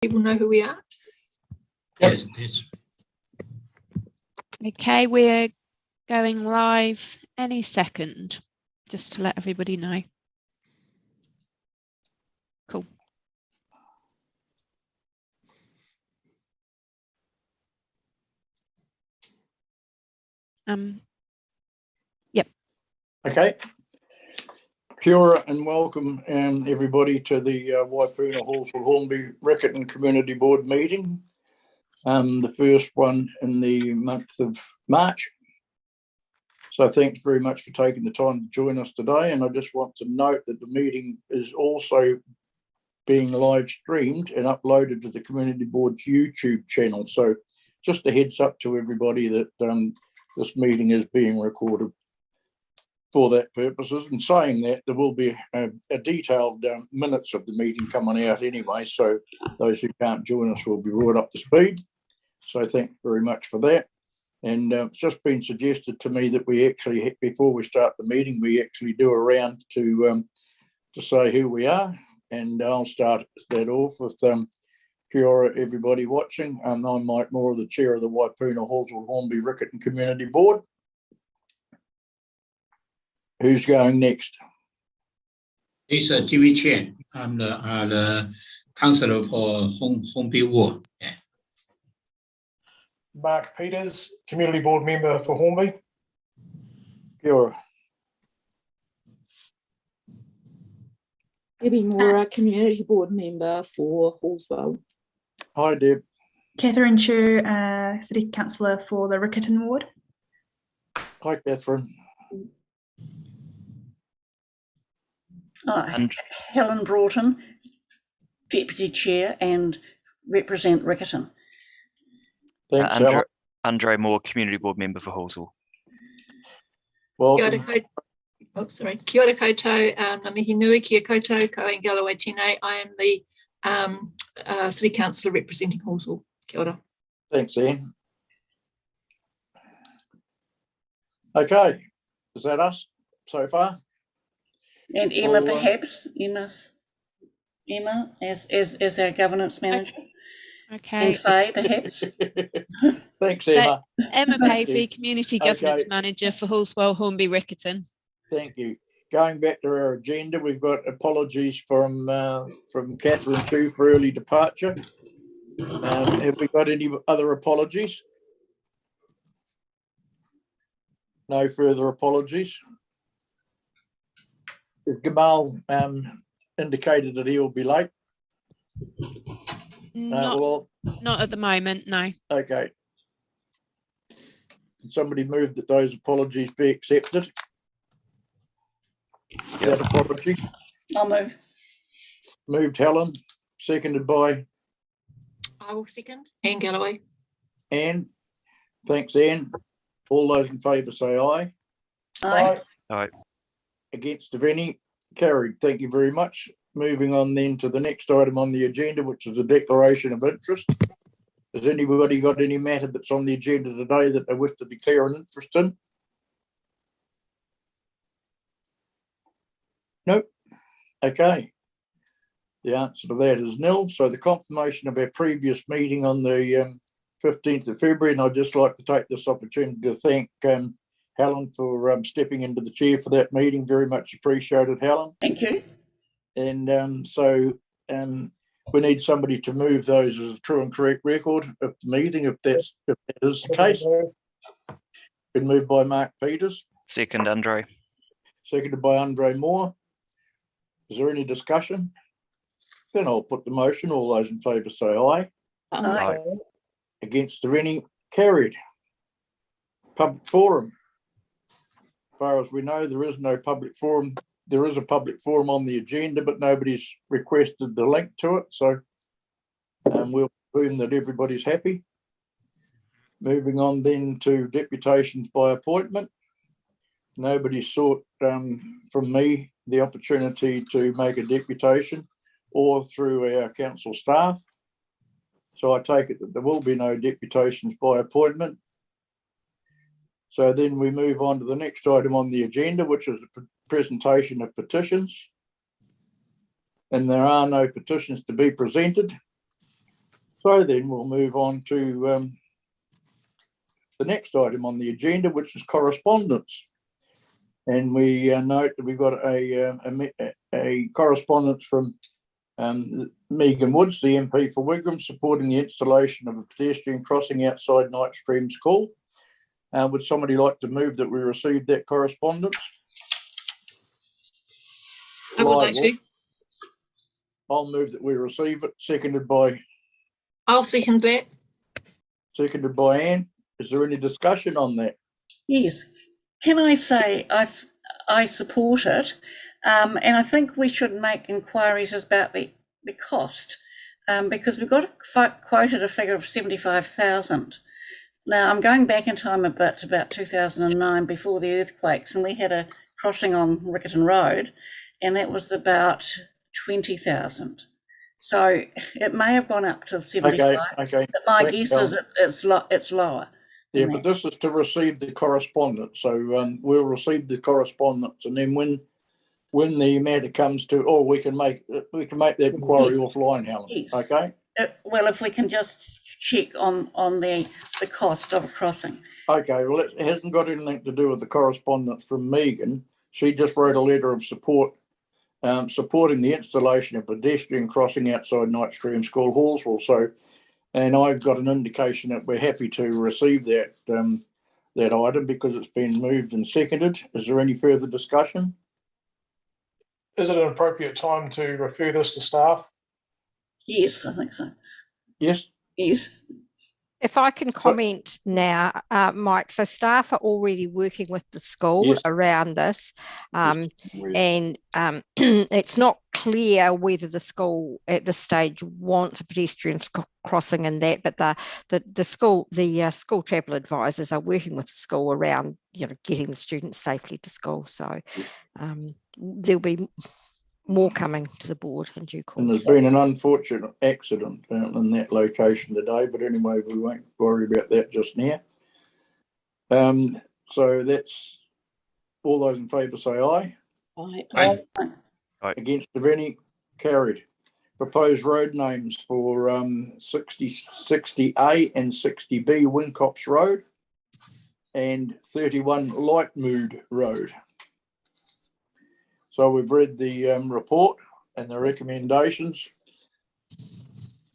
People know who we are? Yes, yes. Okay, we're going live any second, just to let everybody know. Cool. Yep. Okay. Kia ora and welcome everybody to the Waipuna Halswell-Hornby-Riccarton Community Board meeting, the first one in the month of March. So thanks very much for taking the time to join us today, and I just want to note that the meeting is also being live streamed and uploaded to the Community Board's YouTube channel. So just a heads up to everybody that this meeting is being recorded for that purposes. And saying that, there will be a detailed minutes of the meeting coming out anyway, so those who can't join us will be brought up to speed. So thanks very much for that. And it's just been suggested to me that we actually, before we start the meeting, we actually do a round to say who we are. And I'll start that off with kia ora everybody watching. I'm Mike Moore, the chair of the Waipuna Halswell-Hornby-Riccarton Community Board. Who's going next? This is Jimmy Chen. I'm the councillor for Hornby Ward. Yeah. Mark Peters, Community Board member for Hornby. Kia ora. Debbie Moore, Community Board member for Halswell. Hi, Deb. Catherine Chu, City Councillor for the Riccarton Ward. Hi, Catherine. Helen Broughton, Deputy Chair and represent Riccarton. Thanks, Helen. Andre Moore, Community Board member for Halswell. Welcome. Kia ora koutou, ngā mihi nui kia koutou, ko Angela Waitene. I am the City Councillor representing Halswell. Kia ora. Thanks, Anne. Okay, is that us so far? And Emma, perhaps Emma as our governance manager. Okay. And Faye, perhaps. Thanks, Emma. Emma Pavey, Community Governance Okay. Manager for Halswell-Hornby-Riccarton. Thank you. Going back to our agenda, we've got apologies from Catherine Chu for early departure. Have we got any other apologies? No further apologies. Gamal indicated that he will be late. Not at the moment, no. Okay. Can somebody move that those apologies be accepted? That apology. I'll move. Moved Helen, seconded by I will second. Anne Galloway. Anne. Thanks, Anne. All those in favour say aye. Aye. Aye. Against if any, carried. Thank you very much. Moving on then to the next item on the agenda, which is a declaration of interest. Has anybody got any matter that's on the agenda today that they wish to declare an interest in? Nope. Okay. The answer to that is nil. So the confirmation of our previous meeting on the 15th of February, and I'd just like to take this opportunity to thank Helen for stepping into the chair for that meeting. Very much appreciated, Helen. Thank you. And we need somebody to move those as a true and correct record of the meeting, if that is the case. Been moved by Mark Peters. Second, Andre. Seconded by Andre Moore. Is there any discussion? Then I'll put the motion. All those in favour say aye. Aye. Against if any, carried. Public forum. As far as we know, there is no public forum. There is a public forum on the agenda, but nobody's requested the link to it. So we'll assume that everybody's happy. Moving on then to deputations by appointment. Nobody sought from me the opportunity to make a deputation or through our council staff. So I take it that there will be no deputations by appointment. So then we move on to the next item on the agenda, which is the presentation of petitions. And there are no petitions to be presented. So then we'll move on to the next item on the agenda, which is correspondence. And we note that we've got a correspondence from Megan Woods, the MP for Wigram, supporting the installation of a pedestrian crossing outside Knight Stream School. Would somebody like to move that we received that correspondence? I would like to. I'll move that we receive it, seconded by I'll second that. Anne. Is there any discussion on that? Yes. Can I say I support it, and I think we should make inquiries about the cost, because we've got quoted a figure of 75,000. Now, I'm going back in time a bit, about 2009, before the earthquakes, and we had a crossing on Riccarton Road, and that was about 20,000. So it may have gone up to 75. Okay. But my guess is it's lower. Yeah, but this is to receive the correspondence. So we'll receive the correspondence, and then when the matter comes to, we can make that inquiry offline, Helen. Yes. Okay. Well, if we can just check on the cost of a crossing. Okay. Well, it hasn't got anything to do with the correspondence from Megan. She just wrote a letter of support, supporting the installation of pedestrian crossing outside Knight Stream School, Halswell. So, and I've got an indication that we're happy to receive that item because it's been moved and seconded. Is there any further discussion? Is it an appropriate time to refer this to staff? Yes, I think so. Yes. Yes. If I can comment now, Mike, so staff are already working with the school Yes. around this, and it's not clear whether the school at this stage wants a pedestrian crossing and that, but the school chapel advisors are working with the school around getting the students safely to school. So there'll be more coming to the board in due course. And there's been an unfortunate accident in that location today, but anyway, we won't worry about that just now. So that's all those in favour say aye. Aye. Against, if any, carried. Proposed road names for 60A and 60B Wincops Road and 31 Lightmood Road. So we've read the report and the recommendations.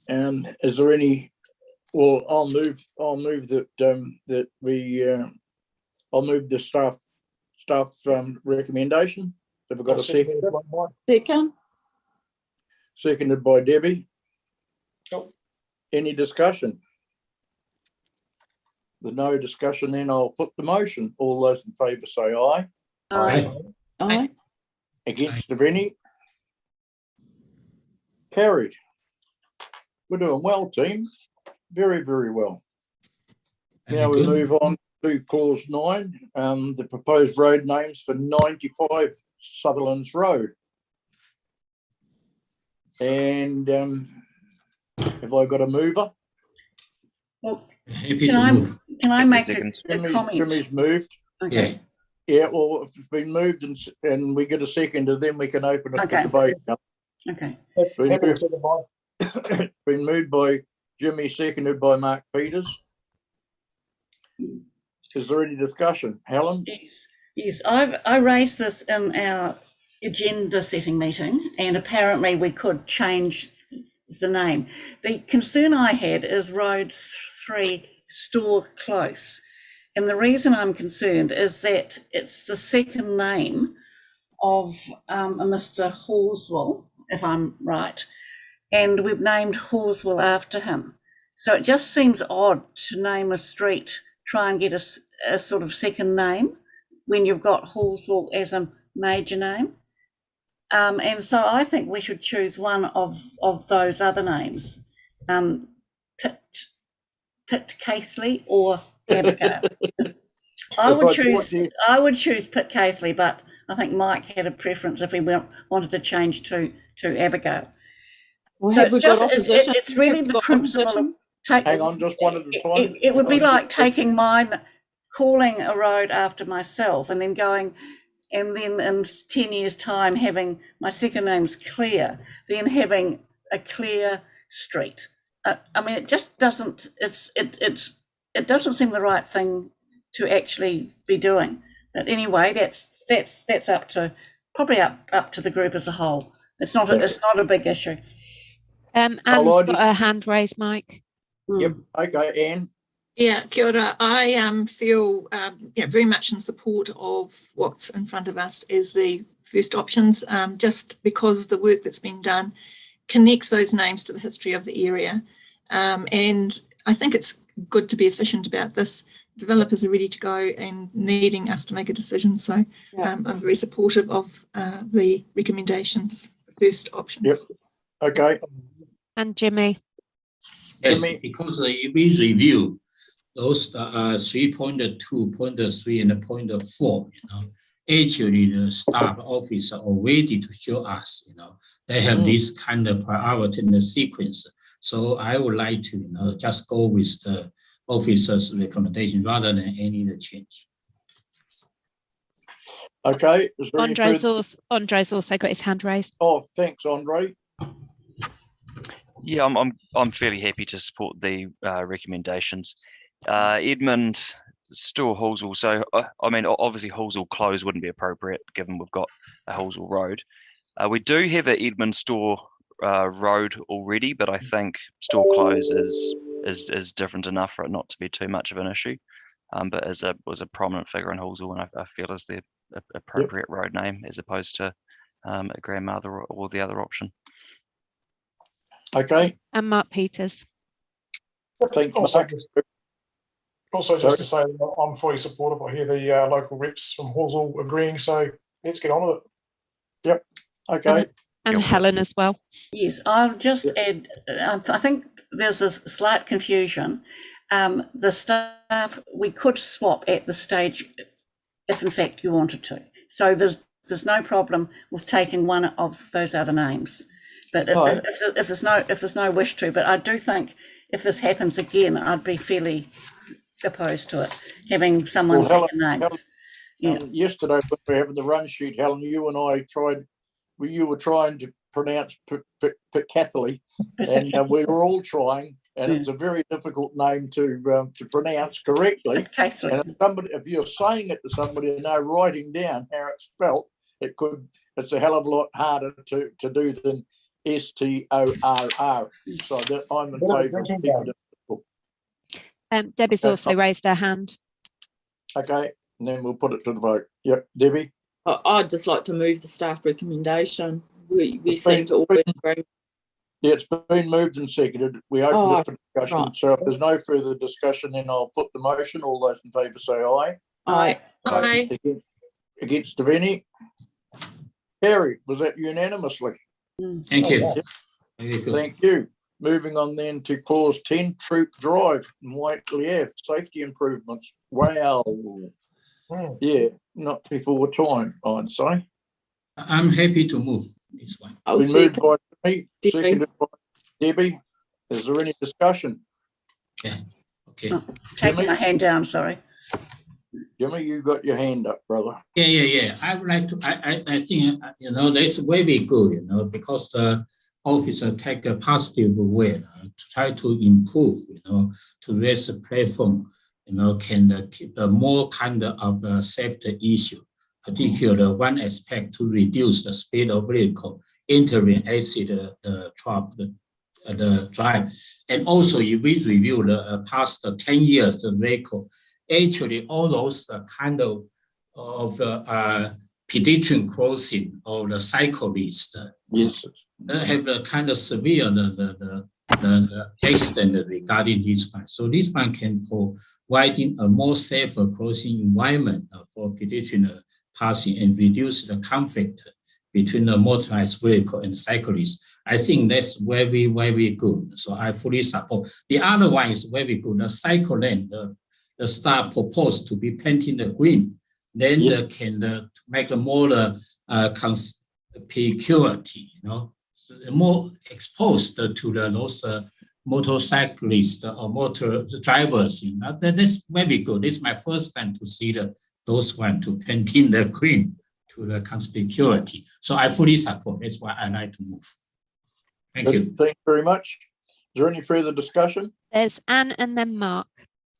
Is there any? Well, I'll move that I'll move the staff recommendation. Have I got a second? Second. Seconded by Debbie. Yep. Any discussion? With no discussion, then I'll put the motion. All those in favour say aye. Aye. Aye. Against, if any? Carried. We're doing well, team. Very, very well. Now we move on to clause 9, the proposed road names for 95 Sutherland's Road. And have I got a mover? Well, Happy to move. can I make a Seconds. comment? Jimmy's moved. Okay. Yeah, well, if it's been moved and we get a second, and then we can open it Okay. for debate. Okay. Happy to second by. Been moved by Jimmy, seconded by Mark Peters. Is there any discussion? Helen? Yes. I raised this in our agenda setting meeting, and apparently we could change the name. The concern I had is Road 3 Store Close. And the reason I'm concerned is that it's the second name of a Mr. Halswell, if I'm right, and we've named Halswell after him. So it just seems odd to name a street, try and get a sort of second name when you've got Halswell as a major name. And so I think we should choose one of those other names, Pitcaithley or Abigail. I would choose Pitcaithley, but I think Mike had a preference if we wanted to change to Abigail. Well, So have we got opposition? it's really Have we the got principle of opposition? Hang on, just one at a time. It would be like taking mine, calling a road after myself, and then going, and then in 10 years' time having my second name's Claire, then having a Claire Street. I mean, it just doesn't. It doesn't seem the right thing to actually be doing. But anyway, that's up to probably up to the group as a whole. It's not a big issue. Anne's got a hand raised, Mike. Yep. Okay, Anne. Yeah, kia ora. I feel very much in support of what's in front of us as the first options, just because the work that's been done connects those names to the history of the area. And I think it's good to be efficient about this. Developers are ready to go and needing us to make a decision. So I'm very supportive of the recommendations, first options. Yep. Okay. And Jimmy. Yes, Jimmy. because if we review those 3.2, 0.3, and 0.4, actually the staff office are ready to show us, they have this kind of priority in the sequence. So I would like to, just go with the officer's recommendation rather than any other change. Okay. Andre's also got his hand raised. Oh, thanks, Andre. Yeah, I'm fairly happy to support the recommendations. Edmund, still Halswell. So I mean, obviously Halswell Close wouldn't be appropriate given we've got a Halswell Road. We do have an Edmund Store Road already, but I think Store Close is different enough for it not to be too much of an issue. But was a prominent figure in Halswell, and I feel is the appropriate road name as opposed to a grandmother or the other option. Okay. And Mark Peters. Thanks, Also, Mark. just to say that I'm fully supportive. I hear the local reps from Halswell agreeing, so let's get on with it. Yep. Okay. And Helen as well. Yes, I'll just add, I think there's a slight confusion. The staff, we could swap at the stage if in fact you wanted to. So there's no problem with taking one of those other names. But if there's no wish to, but I do think if this happens again, I'd be fairly opposed to it, having someone's second name. Helen, yesterday when we were having the run sheet, Helen, you and I you were trying to pronounce Picatholi, and we were all trying, and it's a very difficult name to pronounce correctly. And if you're saying it to somebody and they're writing down how it's spelt, it's a hell of a lot harder to do than STORR. So that I'm in favour of keeping it. Debbie's also raised her hand. Okay, and then we'll put it to the vote. Yep, Debbie. I'd just like to move the staff recommendation. We seem to all agree. Yeah, it's been moved and seconded. We opened it for discussion. Right. So if there's no further discussion, then I'll put the motion. All those in favour say aye. Aye. Aye. Against any? Harry, was that unanimously? Thank you. Thank you. Moving on then to clause 10, Troop Drive in Whiteley Ave, safety improvements. Wow. Yeah, not before time, I'd say. I'm happy to move this one. Been moved by me, seconded by Debbie. Is there any discussion? Yeah. Okay. Taking my hand down, sorry. Jimmy, you got your hand up, brother. Yeah. I would like to. I think that's very good. Because the officer take a positive way to try to improve. To raise the platform. Can keep more kind of safety issue. Particularly one aspect to reduce the speed of vehicle entering exit the drive, and also if we review the past 10 years the vehicle. Actually, all those kind of pedestrian crossing or the cyclist, yes, have a kind of severe the accident regarding this one. So this one can provide a more safer crossing environment for pedestrian passing and reduce the conflict between the motorized vehicle and cyclists. I think that's very, very good. So I fully support. The other one is very good. The cycle lane, the staff proposed to be planting the green, then can make a more conspicuity, more exposed to those motorcyclists or motor drivers. That's very good. It's my first time to see those one to painting the green to the conspicuity. So I fully support. That's why I like to move. Thank you. Thank you very much. there any further discussion? There's Anne and then Mark.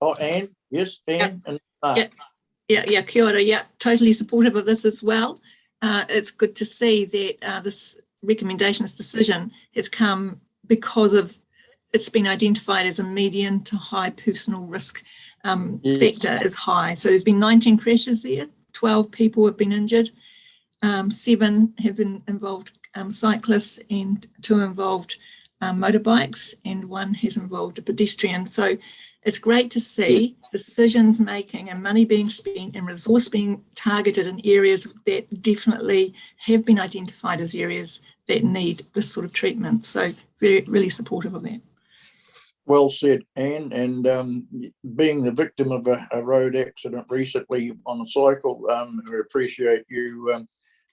Oh, Anne, yes, Anne and Mark. Yeah, kia ora. Yeah, totally supportive of this as well. It's good to see that this recommendation, this decision has come because of it's been identified as a medium to high personal risk factor is high. So there's been 19 crashes there, 12 people have been injured, 7 have been involved cyclists and 2 involved motorbikes, and 1 has involved a pedestrian. So it's great to see decisions making and money being spent and resource being targeted in areas that definitely have been identified as areas that need this sort of treatment. So really supportive of that. Well said, Anne. And being the victim of a road accident recently on a cycle, we appreciate you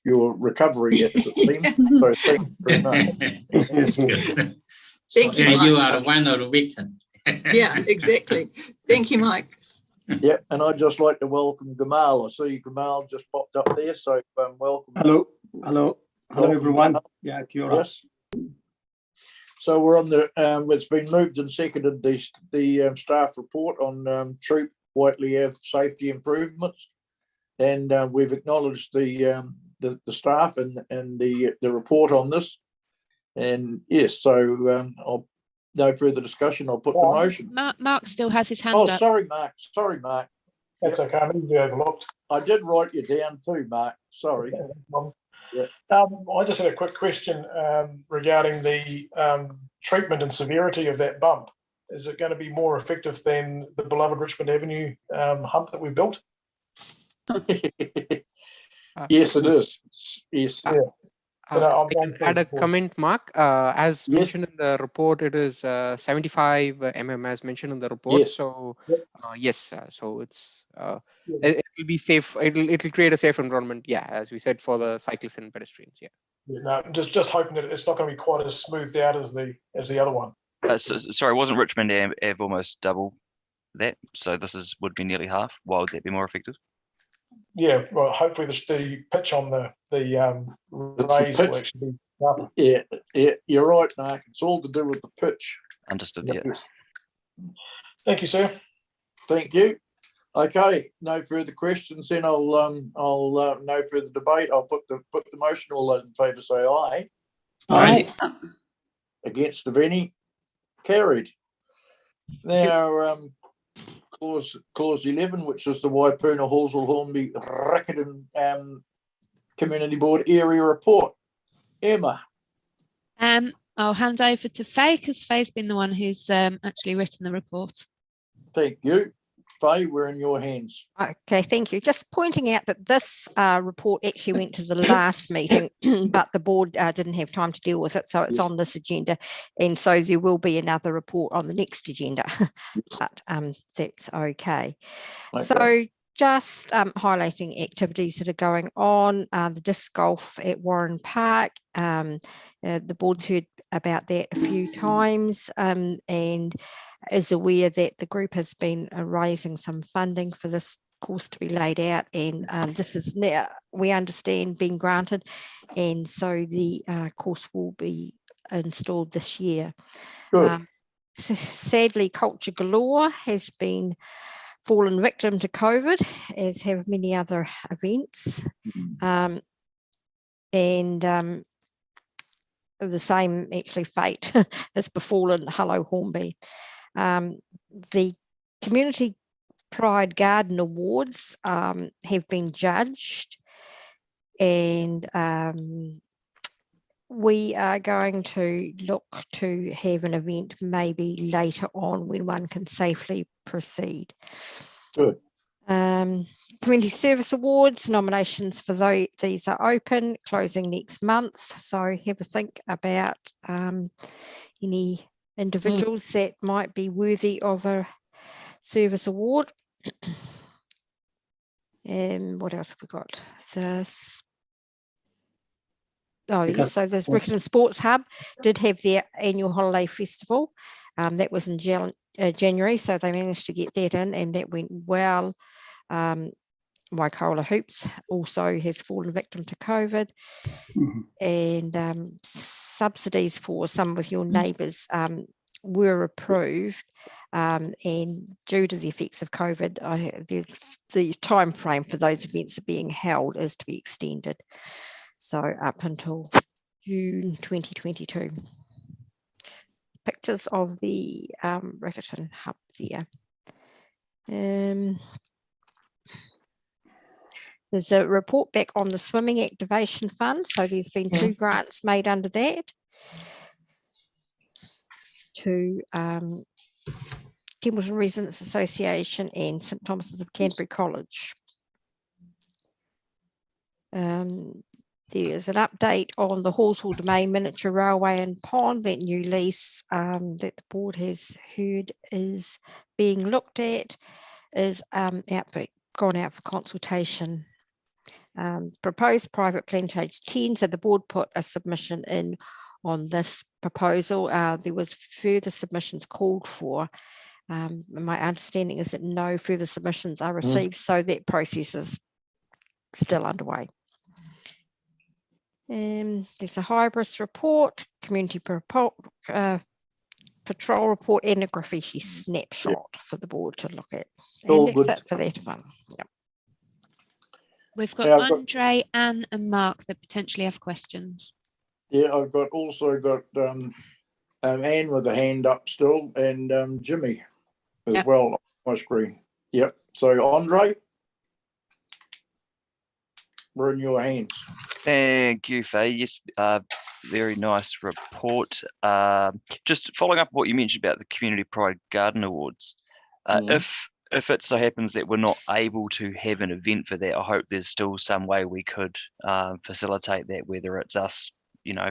your recovery efforts. So thank you very much. That's good. Thank you, And you Mike. are one of the victims. Yeah, exactly. Thank you, Mike. Yeah, and I'd just like to welcome Gamal. I see Gamal just popped up there, so welcome. Hello, Welcome, everyone. Gamal. Yeah, kia ora. Yes. So we're on the. It's been moved and seconded the staff report on Troop Whiteley Ave safety improvements, and we've acknowledged the staff and the report on this. And yes, so I'll. No further discussion. I'll put the motion. Mark still has his hand Oh, up. sorry, Mark. Sorry, Mark. That's okay. I'm easily overlooked. I did write you down too, Mark. Sorry. Yeah. I just had a quick question regarding the treatment and severity of that bump. Is it going to be more effective than the beloved Richmond Avenue hump that we built? Yes, it is. Yes. Yeah. So no, I can add a comment, Mark. As mentioned in the report, it is 75 mm as mentioned in the report. Yes. So yes, so it's it will be safe. It'll create a safe environment. Yeah, as we said, for the cyclists and pedestrians. Yeah. No, just hoping that it's not going to be quite as smoothed out as the other one. Sorry, wasn't Richmond Ave almost double that? So this would be nearly half. Why would that be more effective? Yeah, well, hopefully the pitch on the raise will actually be up. Yeah, you're right, Mark. It's all to do with the pitch. Understood. Yeah. Thank you, sir. Thank you. Okay, no further questions. Then I'll no further debate. I'll put the motion. All those in favour say aye. Aye. Against of any, carried. Now, clause 11, which is the Waipuna Halswell-Hornby-Riccarton Community Board area report. Emma. I'll hand over to Faye because Faye's been the one who's actually written the report. Thank you. Faye, we're in your hands. Okay, thank you. Just pointing out that this report actually went to the last meeting, but the board didn't have time to deal with it, so it's on this agenda, and so there will be another report on the next agenda, but that's okay. So just highlighting activities that are going on, the disc golf at Warren Park. The board's heard about that a few times and is aware that the group has been raising some funding for this course to be laid out, and this is now, we understand, being granted, and so the course will be installed this year. Sadly, Culture Galore has been fallen victim to COVID, as have many other events, and the same actually fate has befallen Hello Hornby. The Community Pride Garden Awards have been judged, and we are going to look to have an event maybe later on when one can safely proceed. Good. Community Service Awards, nominations for these are open, closing next month. So have a think about any individuals that might be worthy of a service award. And what else have we got? This. Oh, yes, so the Riccarton Sports Hub did have their annual holiday festival. That was in January, so they managed to get that in, and that went well. Waikola Hoops also has fallen victim to COVID, and subsidies for some of your neighbours were approved, and due to the effects of COVID, the time frame for those events are being held is to be extended, so up until June 2022. Pictures of the Riccarton hub there. There's a report back on the Swimming Activation Fund. So there's been 2 grants made under that to Templeton Residents Association and St Thomas's of Canterbury College. There's an update on the Halswell Domain Miniature Railway and Pond. That new lease that the board has heard is being looked at, is gone out for consultation. Proposed private plantage 10, so the board put a submission in on this proposal. There was further submissions called for. My understanding is that no further submissions are received, so that process is still underway. There's a hybris report, community patrol report, and a graffiti snapshot for the board to look at. And that's it for that one. Yep. We've got Andre, Anne, and Mark that potentially have questions. Yeah, I've also got Anne with a hand up still, and Jimmy as well on my screen. Yep. So Andre, we're in your hands. Thank you, Faye. Yes, very nice report. Just following up what you mentioned about the Community Pride Garden Awards. If it so happens that we're not able to have an event for that, I hope there's still some way we could facilitate that, whether it's us,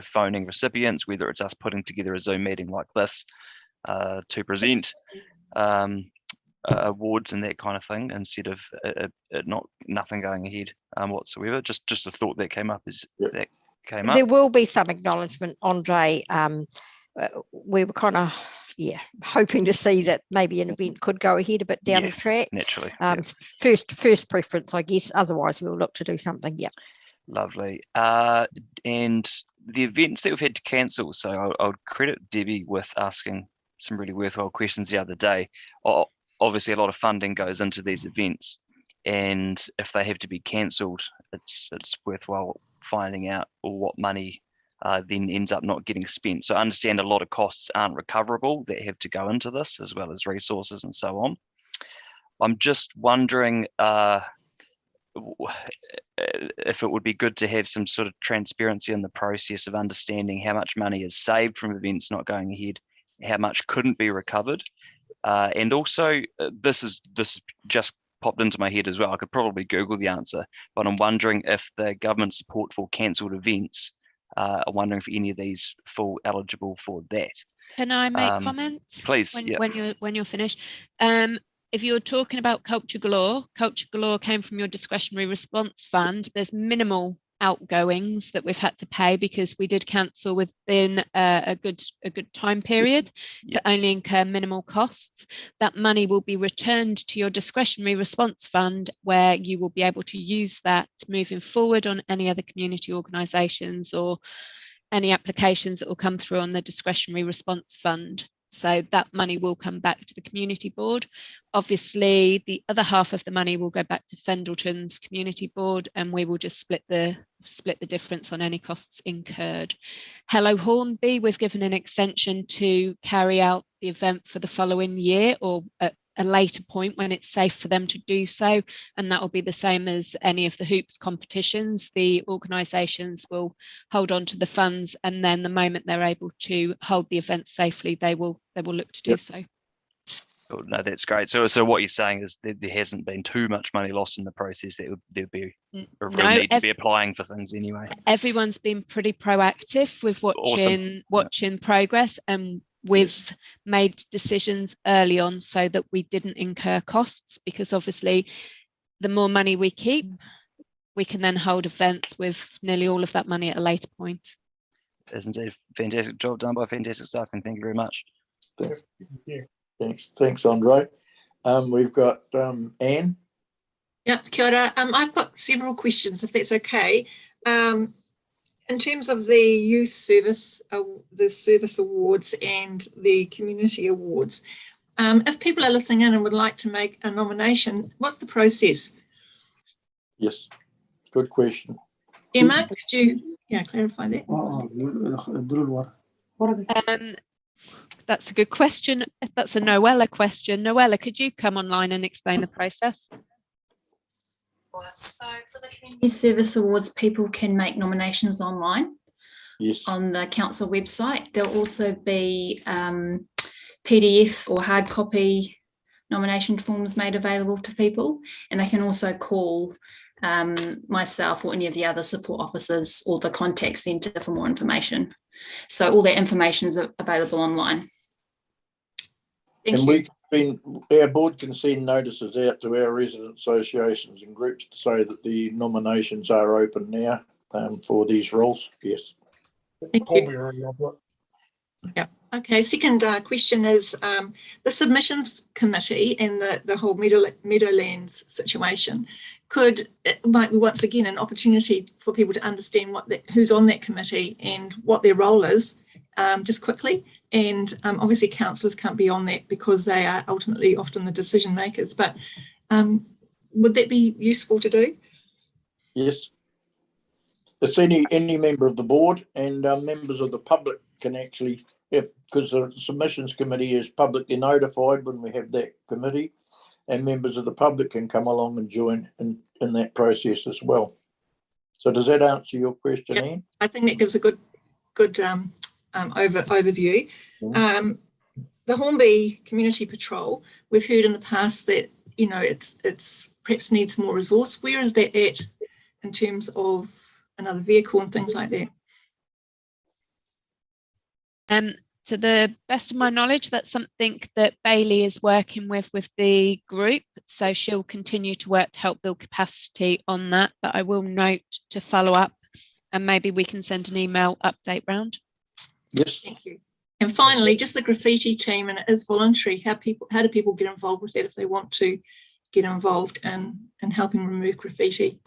phoning recipients, whether it's us putting together a Zoom meeting like this to present awards and that kind of thing, instead of nothing going ahead whatsoever. Just a thought that came up that came up. There will be some acknowledgement, Andre. We were kind of hoping to see that maybe an event could go ahead a bit down the track. Naturally. First preference, I guess. Otherwise, we'll look to do something. Yeah. Lovely. And the events that we've had to cancel. So I would credit Debbie with asking some really worthwhile questions the other day. Obviously, a lot of funding goes into these events, and if they have to be cancelled, it's worthwhile finding out what money then ends up not getting spent. So I understand a lot of costs aren't recoverable that have to go into this, as well as resources and so on. I'm just wondering if it would be good to have some sort of transparency in the process of understanding how much money is saved from events not going ahead, how much couldn't be recovered. And also, this just popped into my head as well. I could probably Google the answer, but I'm wondering if the government support for cancelled events, I'm wondering if any of these fall eligible for that. Can I make comments? Please. When you're finished. If you're talking about Culture Galore came from your discretionary response fund. There's minimal outgoings that we've had to pay because we did cancel within a good time period to only incur minimal costs. That money will be returned to your discretionary response fund, where you will be able to use that moving forward on any other community organisations or any applications that will come through on the discretionary response fund. So that money will come back to the community board. Obviously, the other half of the money will go back to Fendleton's community board, and we will just split the difference on any costs incurred. Hello Hornby, we've given an extension to carry out the event for the following year, or at a later point when it's safe for them to do so, and that will be the same as any of the hoops competitions. The organisations will hold on to the funds, and then the moment they're able to hold the event safely, they will look to do so. Oh, no, that's great. So what you're saying is that there hasn't been too much money lost in the process. There'd be a real need to be applying for things anyway. Everyone's been pretty proactive with watching progress, and we've made decisions early on so that we didn't incur costs, because obviously the more money we keep, we can then hold events with nearly all of that money at a later point. Isn't it a fantastic job done by fantastic staff, and thank you very much. Thank you. Thanks, Andre. We've got Anne. Yeah, kia ora. I've got several questions, if that's okay. In In terms of the youth service, the service awards and the community awards, if people are listening in and would like to make a nomination, what's the process? Yes, good question. Emma, could you clarify that? That's a good question. If that's a Noella question, Noella, could you come online and explain the process? So for the community service awards, people can make nominations online. Yes. On the council website. There'll also be PDF or hard copy nomination forms made available to people, and they can also call myself or any of the other support officers or the contact centre for more information. So all that information is available online. Our board can send notices out to our resident associations and groups to say that the nominations are open now for these roles. Yes. Thank you. Yeah. Okay. Second question is the submissions committee and the whole Meadowlands situation. Might be once again an opportunity for people to understand who's on that committee and what their role is, just quickly. And obviously councillors can't be on that because they are ultimately often the decision makers. But would that be useful to do? Yes. It's any member of the board, and members of the public can actually, because the submissions committee is publicly notified when we have that committee, and members of the public can come along and join in that process as well. So does that answer your question, Yep. Anne? I think that gives a good overview. Yeah. The Hornby Community Patrol, we've heard in the past that it's perhaps needs more resource. Where is that at in terms of another vehicle and things like that? To the best of my knowledge, that's something that Bailey is working with the group. So she'll continue to work to help build capacity on that. But I will note to follow up, and maybe we can send an email update round. Yes. Thank you. And finally, just the graffiti team, and it is voluntary. How do people get involved with that if they want to get involved in helping remove graffiti?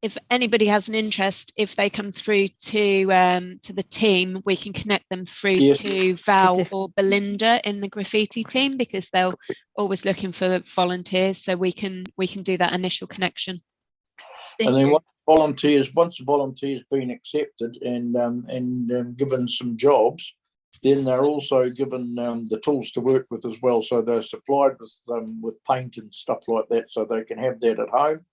If anybody has an interest, if they come through to the team, we can connect them through to Val or Belinda in the graffiti team, because they're always looking for volunteers. So we can do that initial connection. And then once the volunteer's been accepted and given some jobs, then they're also given the tools to work with as well. So they're supplied with paint and stuff like that, so they can have that at home.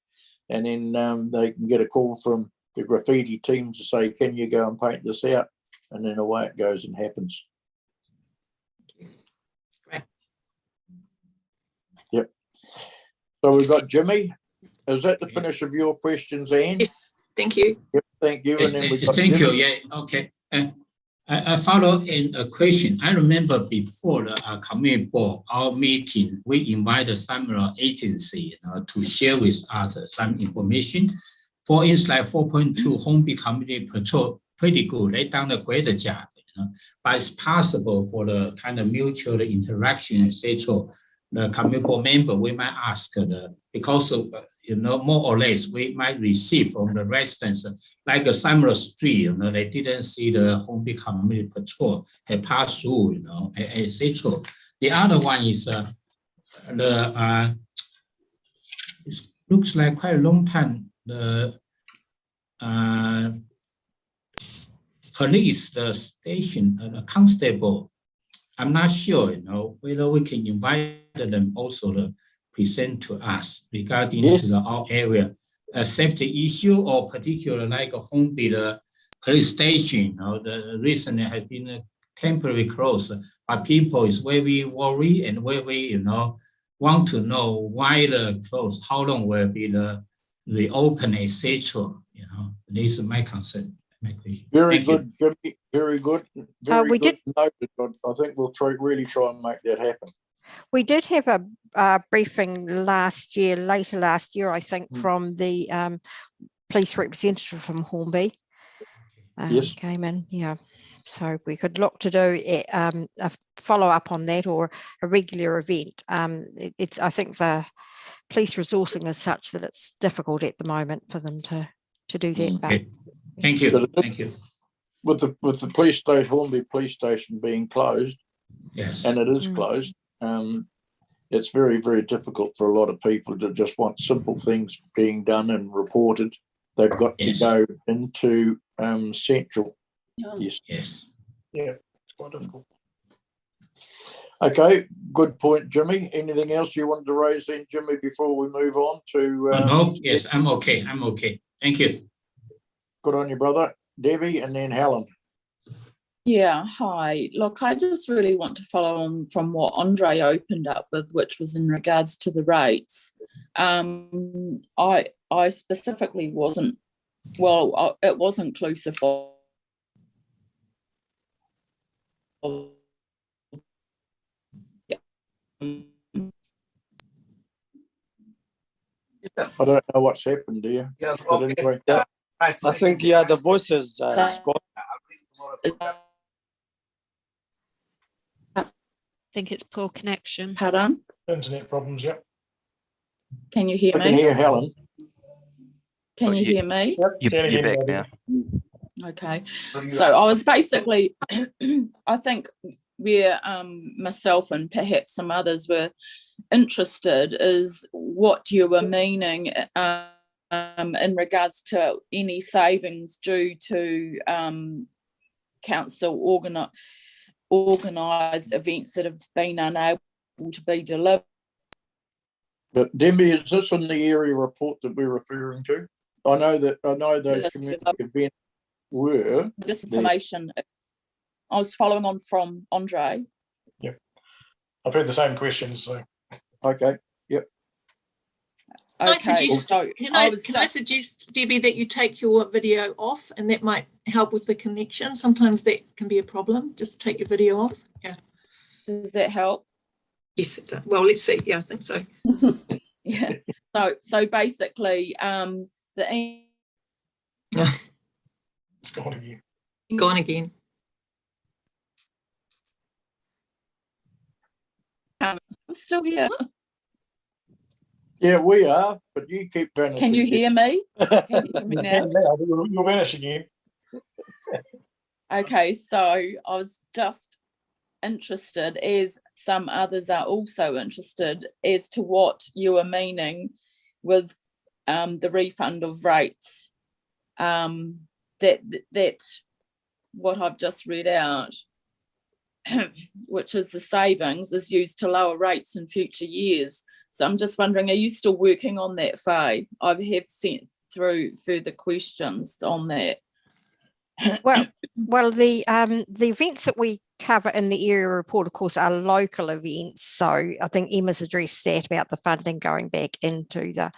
And then they can get a call from the graffiti team to say, can you go and paint this out? And then away it goes and happens. Great. Yep. So we've got Jimmy. Is that the finish of your questions, Anne? Yes, thank you. Yep, thank you. And then we've got thank Jimmy. you. Yeah, okay. I follow in a question. I remember before the community board, our meeting, we invited some agency to share with us some information. For instance, like 4.2 Hornby Community Patrol, pretty good. They done a great job. But it's possible for the kind of mutual interaction, etc. The community board member, we might ask because of, more or less, we might receive from the residents, like a Summer Street, they didn't see the Hornby Community Patrol had passed through, etc. The other one is it looks like quite a long time, the police, the station, the constable, I'm not sure, whether we can invite them also to present to us regarding to our area safety issue, or particular like a Hornby, the police station, the recently has been temporarily closed, but people is very worried and very, want to know why the close, how long will be the reopen, etc. This is my concern. Very good, Jimmy. Very good. Very good. Noted. I think we'll really try and make that happen. We did have a briefing later last year, I think, from the police representative from Hornby. Yes. Came in, yeah. So we could look to do a follow-up on that, or a regular event. I think the police resourcing is such that it's difficult at the moment for them to to do that. But Okay. Thank you. Thank you. With the police station, Hornby Police Station being closed, Yes. and it is closed, it's very, very difficult for a lot of people to just want simple things being done and reported. They've got to go into central. Yes. Yes. Yeah, it's quite difficult. Okay, good point, Jimmy. Anything else you wanted to raise then, Jimmy, before we move on to? No, yes, I'm okay. I'm okay. Thank you. Good on you, brother. Debbie, and then Helen. Yeah, hi. Look, I just really want to follow on from what Andre opened up with, which was in regards to the rates. I specifically wasn't, well, it was inclusive of I don't know what's happened, dear. Yes, But okay. anyway, I think the voice is gone. I think it's poor connection. Pardon? Internet problems, yeah. Can you hear I me? can hear Helen. Can you hear me? You're back now. Okay. So I was basically, I think where myself and perhaps some others were interested is what you were meaning in regards to any savings due to council organised events that have been unable to be delivered. But Debbie, is this in the area report that we're referring to? I know those Yes, community events were. This information, I was following on from Andre. Yeah, I've heard the same questions. So Okay. Yep. Can I Okay, suggest, so can I I was suggest, Debbie, that you take your video off, and that might help with the connection. Sometimes that can be a problem. Just take your video off. Yeah. Does that help? Yes, it does. Well, let's see. Yeah, I think so. Yeah. So basically, the it's gone again. Gone again. I'm still here. Yeah, we are, but you keep vanishing. Can you hear me? Can you hear me now? You'll vanish again. Okay, so I was just interested, as some others are also interested, as to what you are meaning with the refund of rates. That what I've just read out, which is the savings, is used to lower rates in future years. So I'm just wondering, are you still working on that, Faye? I have sent through further questions on that. Well, the events that we cover in the area report, of course, are local events. So I think Emma's addressed that about the funding going back into the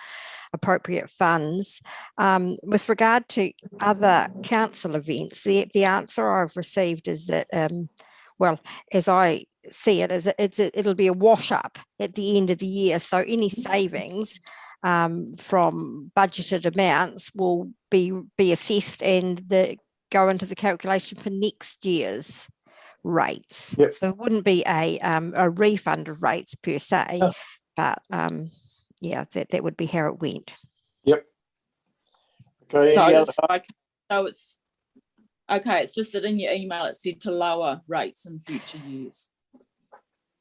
appropriate funds. With regard to other council events, the answer I've received is that, well, as I see it, it'll be a wash up at the end of the year. So any savings from budgeted amounts will be assessed and go into the calculation for next year's rates. Yep. So it wouldn't be a refund of rates per se, but yeah, that would be how it went. Yep. Okay. So it's okay. It's just that in your email it said to lower rates in future years.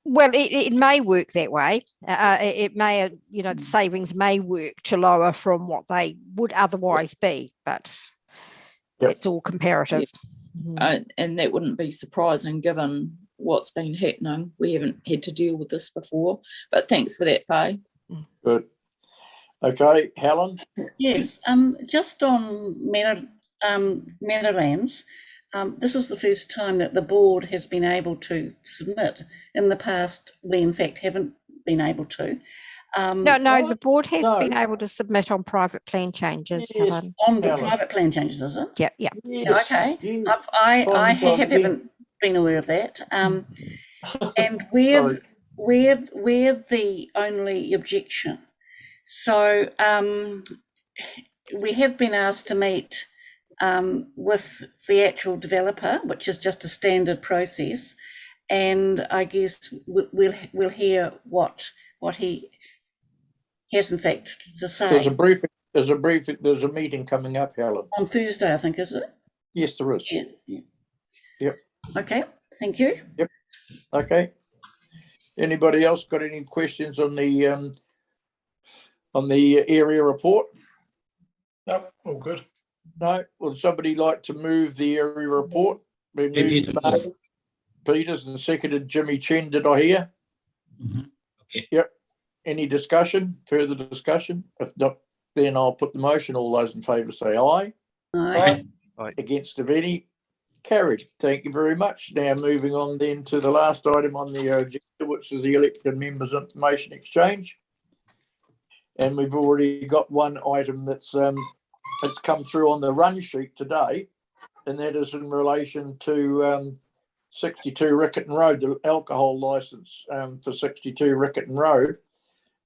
Well, it may work that way. It may, the savings may work to lower from what they would otherwise be, but it's all comparative. And that wouldn't be surprising given what's been happening. We haven't had to deal with this before, but thanks for that, Faye. Good. Okay, Helen? Yes, just on Meadowlands, this is the first time that the board has been able to submit. In the past, we in fact haven't been able to. No, the board has been able to submit on private plan changes, Yes, Helen. On the private plan changes, is it? Yeah. Yeah, okay. I haven't been aware of that. And we're the only objection. So we have been asked to meet with the actual developer, which is just a standard process, and I guess we'll hear what he has in fact to say. There's a briefing There's a meeting coming up, Helen. On Thursday, I think, is it? Yes, there is. Yeah. Yeah. Yep. Okay. Thank you. Yep. Okay. Anybody else got any questions on the area report? No, all good. No. Would somebody like to move the area report? Peters and seconded Jimmy Chen, did I hear? Okay. Yep. Any discussion, further discussion? If not, then I'll put the motion. All those in favour say aye. Aye. Aye. Against of any? Carried. Thank you very much. Now moving on then to the last item on the agenda, which is the elected members information exchange. And we've already got one item that's come through on the run sheet today, and that is in relation to 62 Riccarton Road, the alcohol licence for 62 Riccarton Road.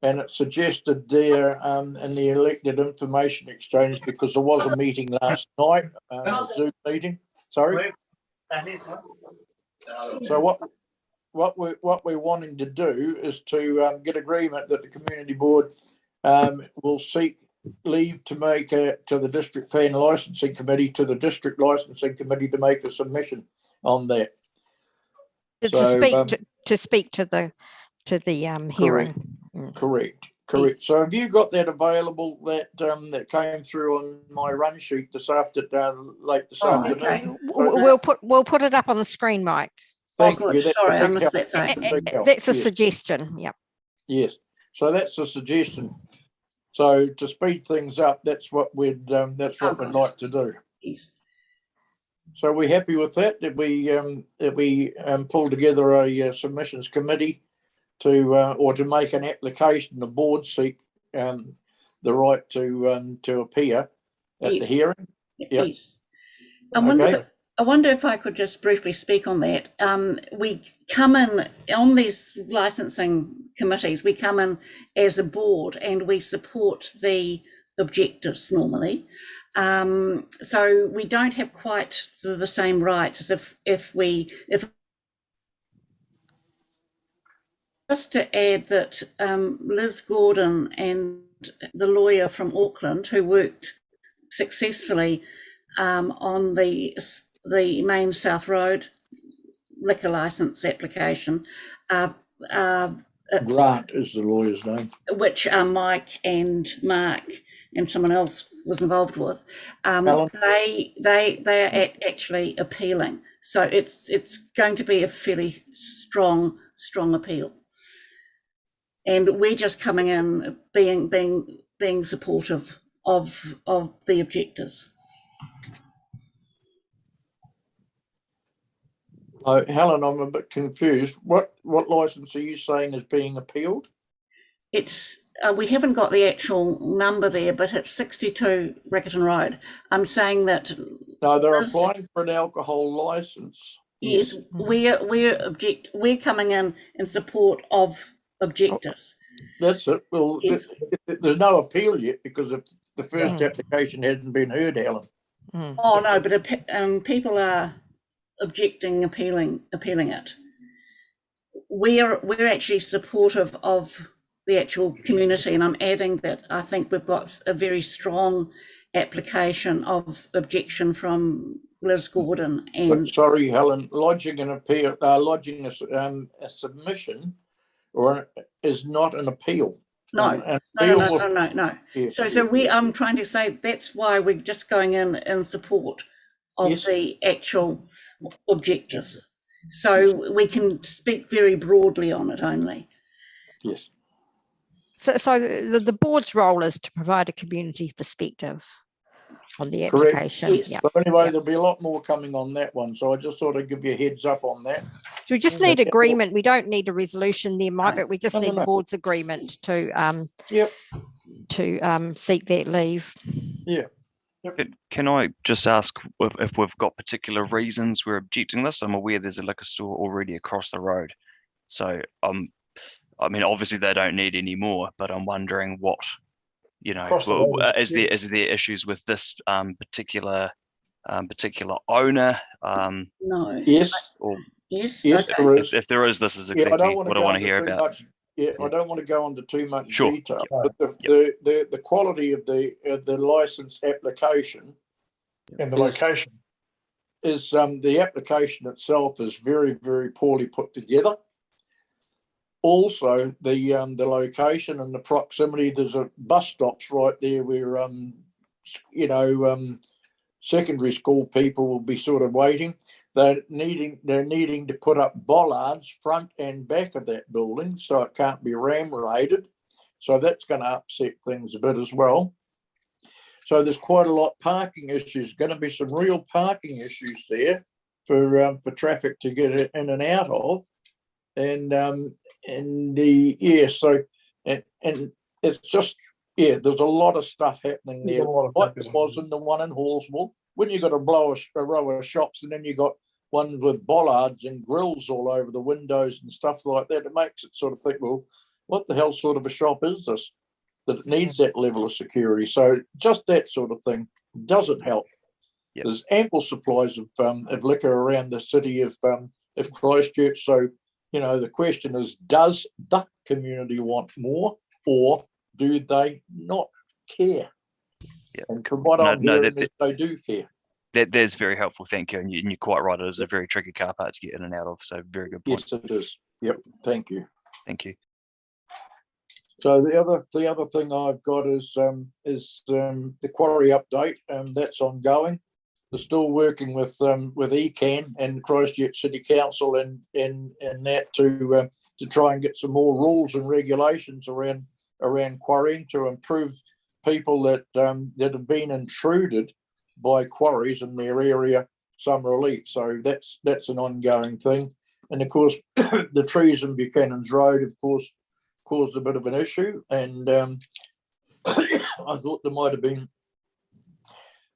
And it's suggested there in the elected information exchange, because there was a meeting last night, a Zoom meeting. Sorry. So what we're wanting to do is to get agreement that the community board will seek leave to make to the district plan licensing committee, to the district licensing committee, to make a submission on that. To speak to the hearing. Correct. So have you got that available? That came through on my run sheet this afternoon, late this afternoon. Okay. We'll put it up on the screen, Mike. Thank you. Sorry, I missed that. That's a suggestion. Yep. Yes. So that's a suggestion. So to speed things up, that's what we'd like to do. Yes. So we're happy with that. That we pull together a submissions committee to make an application. The board seek the right to appear at the hearing. Yep. Yes. I wonder if I could just briefly speak on that. We come in on these licensing committees. We come in as a board and we support the objectives normally. So we don't have quite the same rights as if just to add that Liz Gordon and the lawyer from Auckland who worked successfully on the main South Road liquor licence application. Grant is the lawyer's name. Which Mike and Mark and someone else was involved with. They are actually appealing. So it's going to be a fairly strong appeal. And we're just coming in being supportive of the objectors. Helen, I'm a bit confused. What licence are you saying is being appealed? It's we haven't got the actual number there, but it's 62 Riccarton Road. I'm saying that. No, they're applying for an alcohol licence. Yes, we're coming in support of objectives. That's it. Well, yes. There's no appeal yet because the first application hasn't been heard, Helen. Oh no, but people are objecting, appealing it. We're actually supportive of the actual community, and I'm adding that I think we've got a very strong application of objection from Liz Gordon. And sorry, Helen, lodging an appeal, lodging a submission, or is not an appeal. No. Yeah. So I'm trying to say that's why we're just going in support of the actual objectives. So we can speak very broadly on it only. Yes. So the board's role is to provide a community perspective on the application. Yes. Yep. But anyway, there'll be a lot more coming on that one. So I just thought I'd give you a heads up on that. So we just need agreement. We don't need a resolution there, Mike, but we just need the board's agreement to seek that leave. Yeah. Can I just ask if we've got particular reasons we're objecting this? I'm aware there's a liquor store already across the road. So I mean, obviously they don't need any more, but I'm wondering what, is there issues with this particular owner? No. Yes. Or yes. Yes. Okay. There is. If there is, this is exactly what I want to hear about. I don't want to go into too much Sure. detail, but the quality of the license application and the location is the application itself is very, very poorly put together. Also, the location and the proximity. There's a bus stops right there where secondary school people will be sort of waiting. They're needing to put up bollards front and back of that building, so it can't be ram raided. So that's going to upset things a bit as well. So there's quite a lot parking issues. Going to be some real parking issues there for traffic to get in and out of, and it's just there's a lot of stuff happening there. Like there was in the one in Halswell, when you got a row of shops and then you got one with bollards and grills all over the windows and stuff like that. It makes it sort of think, well, what the hell sort of a shop is this that it needs that level of security? So just that sort of thing doesn't help. Yep. There's ample supplies of liquor around the city of Christchurch. So, the question is, does the community want more, or do they not care? Yep. And from what I'm hearing is they do care. That's very helpful, thank you. And you're quite right, it is a very tricky car park to get in and out of, so very good point. Yes, it is. Yep, thank you. Thank you. So the other thing I've got is the quarry update, that's ongoing. They're still working with ECAN and Christchurch City Council and that to try and get some more rules and regulations around quarrying to improve people that have been intruded by quarries in their area some relief. So that's an ongoing thing. And of course, the trees in Buchanan's Road, of course, caused a bit of an issue. And I thought there might have been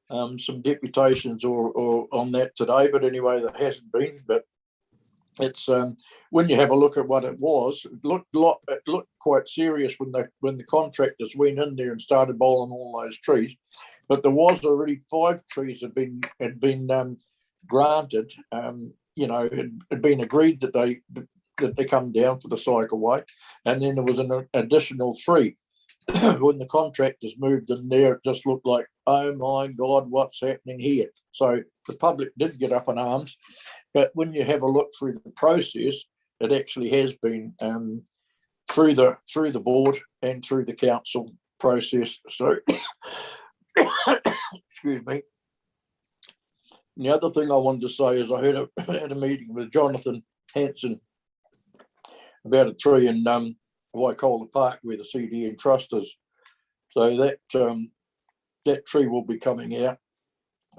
some deputations or on that today, but anyway, there hasn't been. But it's when you have a look at what it was, it looked quite serious when the contractors went in there and started bowling all those trees. But there was already 5 trees had been granted. Had been agreed that they come down for the cycleway, and then there was an additional 3. When the contractors moved in there, it just looked like, oh my God, what's happening here? So the public did get up in arms, but when you have a look through the process, it actually has been through the board and through the council process. So, excuse me. And the other thing I wanted to say is I had a meeting with Jonathan Hanson about a tree in Waikola Park where the CDN Trust is. So that tree will be coming out.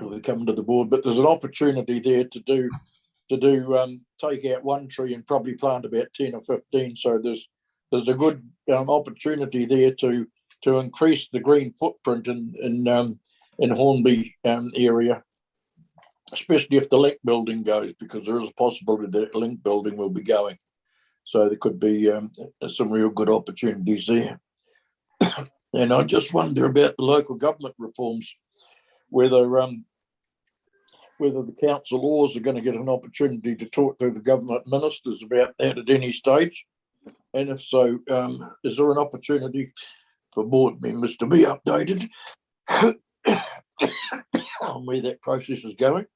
It will be coming to the board, but there's an opportunity there to take out one tree and probably plant about 10 or 15. So there's a good opportunity there to increase the green footprint in Hornby area, especially if the Link building goes, because there is a possibility that Link building will be going. So there could be some real good opportunities there. And I just wonder about the local government reforms, whether the council laws are going to get an opportunity to talk to the government ministers about that at any stage. And if so, is there an opportunity for board members to be updated on where that process is going?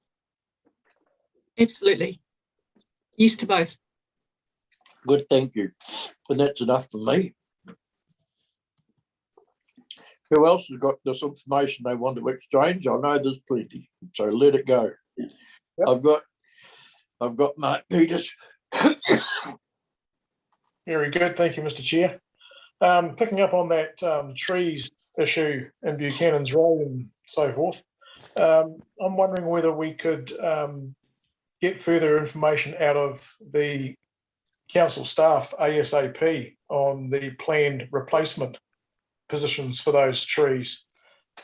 Absolutely. Yes to both. Good, thank you. And that's enough for me. Who else has got this information they want to exchange? I know there's plenty, so let it go. Yep. I've got Mark Peters. Very good, thank you, Mr. Chair. Picking up on that trees issue in Buchanan's Road and so forth, I'm wondering whether we could get further information out of the council staff ASAP on the planned replacement positions for those trees,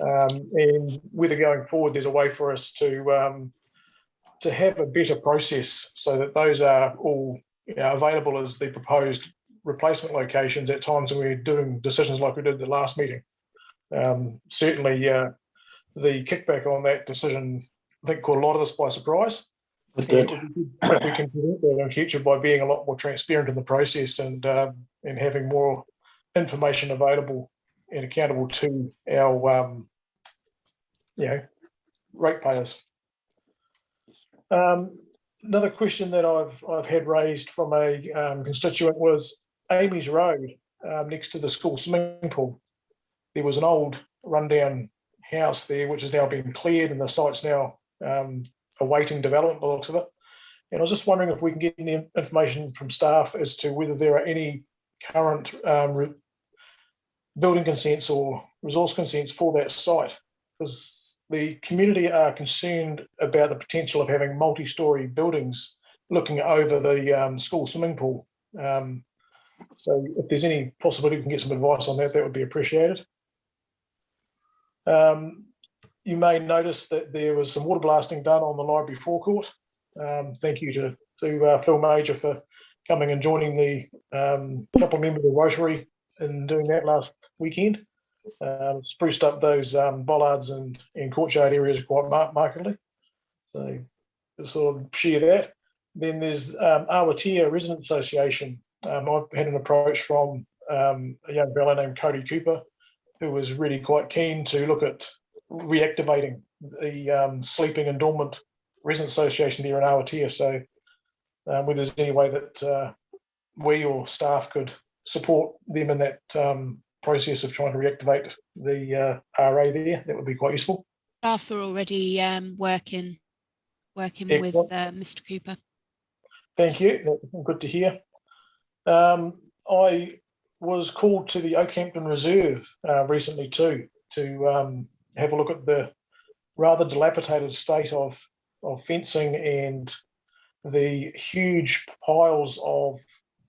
and whether going forward there's a way for us to have a better process so that those are all available as the proposed replacement locations at times when we're doing decisions like we did at the last meeting. Certainly the kickback on that decision, I think, caught a lot of us by surprise. And it would be good if we can prevent that in future by being a lot more transparent in the process and having more information available and accountable to our ratepayers. Another question that I've had raised from a constituent was Amy's Road next to the school swimming pool. There was an old rundown house there which has now been cleared and the site's now awaiting development by the looks of it. And I was just wondering if we can get any information from staff as to whether there are any current building consents or resource consents for that site, because the community are concerned about the potential of having multi-storey buildings looking over the school swimming pool. So if there's any possibility we can get some advice on that, that would be appreciated. You may notice that there was some water blasting done on the library forecourt. Thank you to Phil Major for coming and joining the couple of members of the Rotary in doing that last weekend. Spruced up those bollards and courtyard areas quite markedly. So to sort of share that. Then there's Awatea Resident Association. I've had an approach from a young fellow named Cody Cooper, who was really quite keen to look at reactivating the sleeping and dormant resident association there in Awatea. So whether there's any way that we or staff could support them in that process of trying to reactivate the RA there, that would be quite useful. Staff are already working Excellent. with Mr. Cooper. Thank you. That's good to hear. I was called to the Oakhampton Reserve recently too to have a look at the rather dilapidated state of fencing and the huge piles of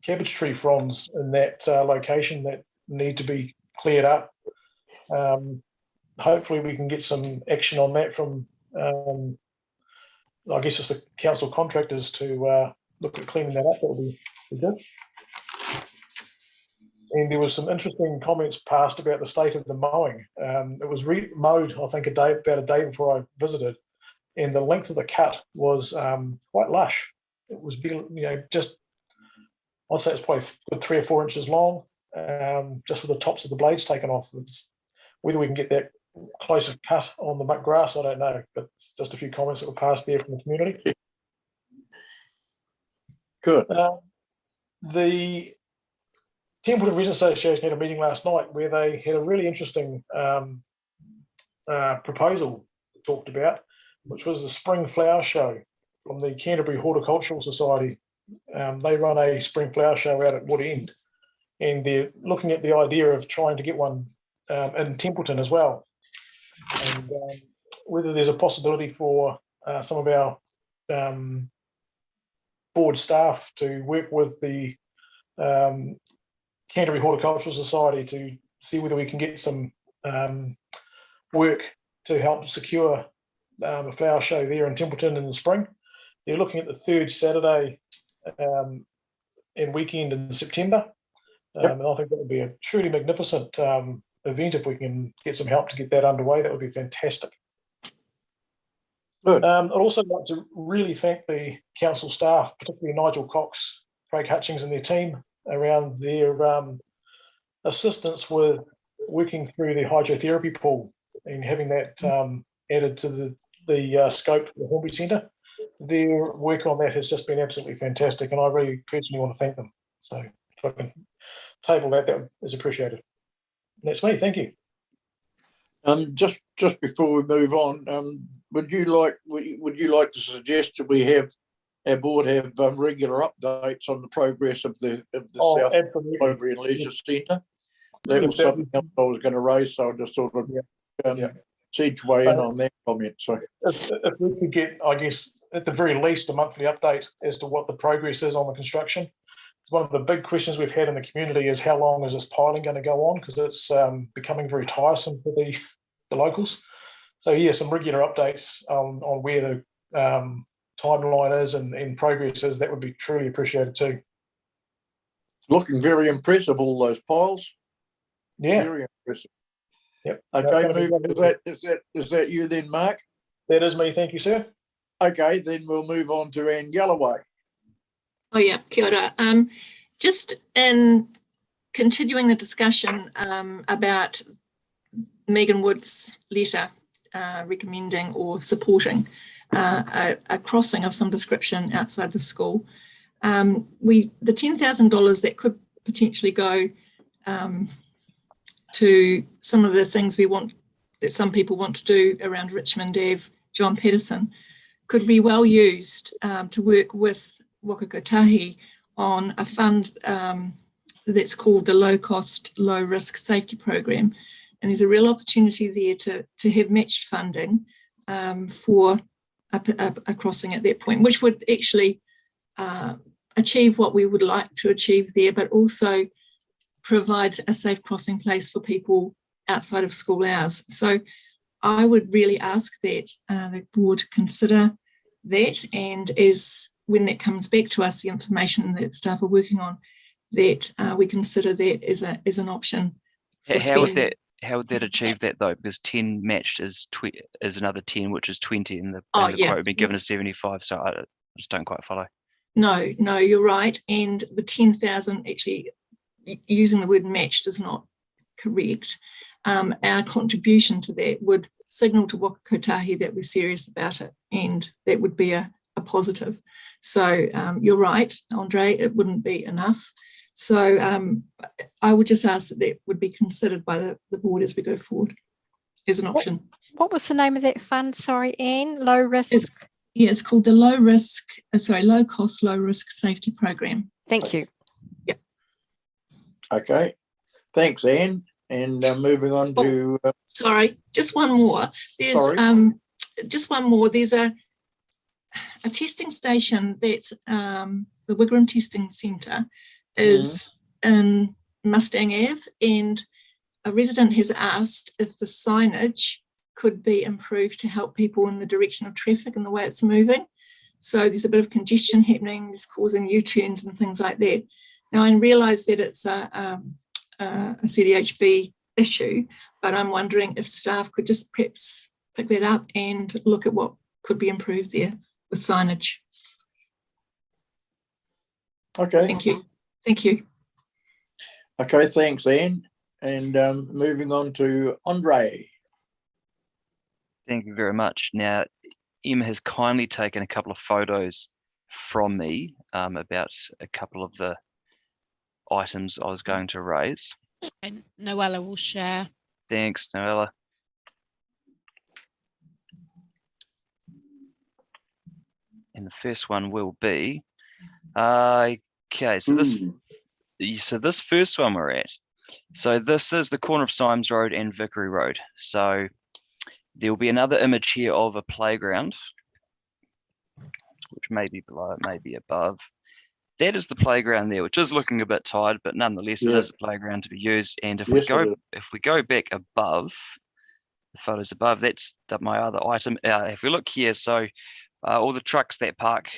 cabbage tree fronds in that location that need to be cleared up. Hopefully we can get some action on that from, I guess it's the council contractors to look at cleaning that up. That would be good. And there was some interesting comments passed about the state of the mowing. It was mowed, I think, about a day before I visited, and the length of the cut was quite lush. It was, just, I'd say it's probably 3 or 4 inches long, just with the tops of the blades taken off. Whether we can get that closer cut on the grass, I don't know, but it's just a few comments that were passed there from the community. Good. The Templeton Resident Association had a meeting last night where they had a really interesting proposal talked about, which was the Spring Flower Show from the Canterbury Horticultural Society. They run a spring flower show out at Wood End, and they're looking at the idea of trying to get one in Templeton as well. And whether there's a possibility for some of our board staff to work with the Canterbury Horticultural Society to see whether we can get some work to help secure a flower show there in Templeton in the spring. They're looking at the 3rd Saturday and weekend in September. And I think that would be a truly magnificent event. If we can get some help to get that underway, that would be fantastic. Good. I'd also like to really thank the council staff, particularly Nigel Cox, Craig Hutchings and their team, around their assistance with working through the hydrotherapy pool and having that added to the scope for the Hornby Centre. Their work on that has just been absolutely fantastic, and I really personally want to thank them. So if I can table that, that is appreciated. That's me. Thank you. Just before we move on, would you like to suggest that we have our board have regular updates on the progress of the South Library and Leisure Centre? That was something else I was going to raise, so I just thought I'd Siege weigh in on that comment. So if we could get, I guess, at the very least, a monthly update as to what the progress is on the construction. It's one of the big questions we've had in the community is how long is this piling going to go on, because it's becoming very tiresome for the locals. So yeah, some regular updates on where the timeline is and progress is, that would be truly appreciated too. Looking very impressive, all those piles. Yeah. Very impressive. Yep. Okay, is that you then, Mark? That is me, thank you, sir. Okay, then we'll move on to Anne Galloway. Oh yeah, kia ora. Just in continuing the discussion about Megan Wood's letter recommending or supporting a crossing of some description outside the school, the $10,000 that could potentially go to some of the things that some people want to do around Richmond Ave, John Patterson, could be well used to work with Waka Kotahi on a fund that's called the Low Cost, Low Risk Safety Program. And there's a real opportunity there to have matched funding for a crossing at that point, which would actually achieve what we would like to achieve there, but also provide a safe crossing place for people outside of school hours. So I would really ask that the board consider that, and when that comes back to us, the information that staff are working on, that we consider that as an option. How would that achieve that though? Because 10 matched is another 10, which is 20, and the quote would be given as 75. So I just don't quite follow. No, you're right. And the 10,000, actually using the word matched is not correct. Our contribution to that would signal to Waka Kotahi that we're serious about it, and that would be a positive. So you're right, Andre, it wouldn't be enough. So I would just ask that would be considered by the board as we go forward as an option. What was the name of that fund? Sorry, Anne, low risk? It's called the Low Cost, Low Risk Safety Program. Thank you. Yeah. Okay, thanks, Anne. And moving on to... sorry, just one more. There's just one more. There's a testing station that's the Wigram Testing Centre is in Mustang Ave, and a resident has asked if the signage could be improved to help people in the direction of traffic and the way it's moving. So there's a bit of congestion happening, it's causing U-turns and things like that. Now I realise that it's a CDHB issue, but I'm wondering if staff could just perhaps pick that up and look at what could be improved there with signage. Okay. Thank you. Okay, thanks, Anne. And moving on to Andre. Thank you very much. Now, Emma has kindly taken a couple of photos from me about a couple of the items I was going to raise. And Noella will share. Thanks, Noella. And the first one will be, okay, so this first one we're at. So this is the corner of Symes Road and Vickery Road. So there will be another image here of a playground, which may be below, it may be above. That is the playground there, which is looking a bit tired, but nonetheless, it is a playground to be used. And if we go back above, the photos above, that's my other item. If we look here, so all the trucks that park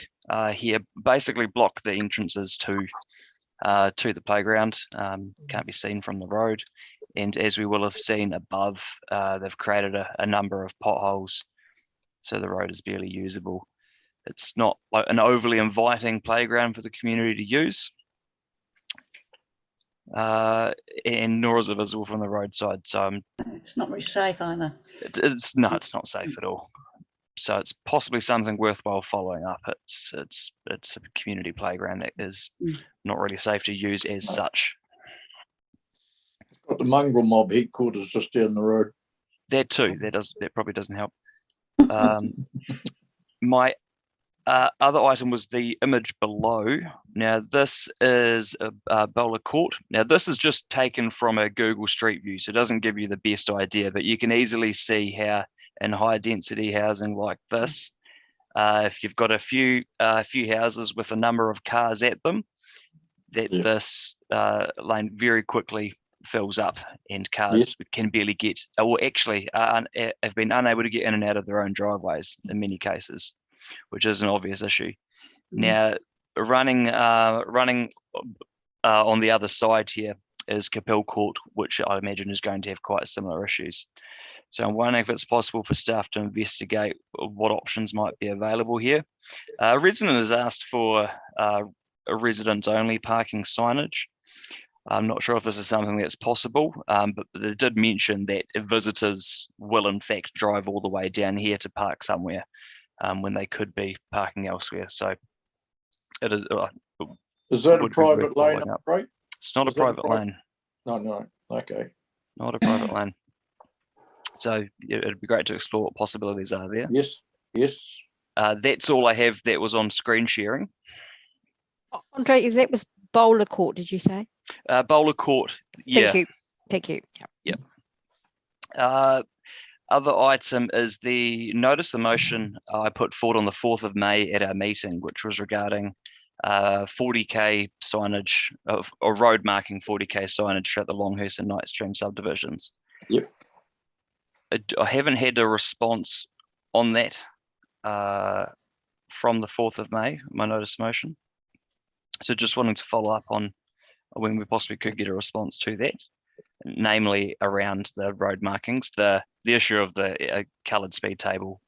here basically block the entrances to the playground. Can't be seen from the road. And as we will have seen above, they've created a number of potholes, so the road is barely usable. It's not like an overly inviting playground for the community to use, and nor is it visible from the roadside. So it's not very safe either. It's not safe at all. So it's possibly something worthwhile following up. It's a community playground that is not really safe to use as such. It's got the mongrel mob headquarters just down the road. That too. That probably doesn't help. My other item was the image below. Now this is a bowler court. Now this is just taken from a Google Street View, so it doesn't give you the best idea, but you can easily see how in high density housing like this, if you've got a few houses with a number of cars at them, this lane very quickly fills up, and cars can barely get, or actually have been unable to get in and out of their own driveways in many cases, which is an obvious issue. Now, running on the other side here is Capel Court, which I imagine is going to have quite similar issues. So I'm wondering if it's possible for staff to investigate what options might be available here. A resident has asked for a resident-only parking signage. I'm not sure if this is something that's possible, but they did mention that visitors will in fact drive all the way down here to park somewhere when they could be parking elsewhere. So it is. Is that a private lane, right? It's not a private lane. No, okay. Not a private lane. So it'd be great to explore what possibilities are there. Yes. That's all I have that was on screen sharing. Andre, that was Bowler Court, did you say? Bowler Court, yeah. Thank you. Yep. Other item is the notice of motion I put forward on the 4th of May at our meeting, which was regarding 40k signage or road marking 40k signage at the Longhurst and Knightstream subdivisions. Yep. I haven't had a response on that from the 4th of May, my notice of motion. So just wanting to follow up on when we possibly could get a response to that, namely around the road markings. The issue of the coloured speed table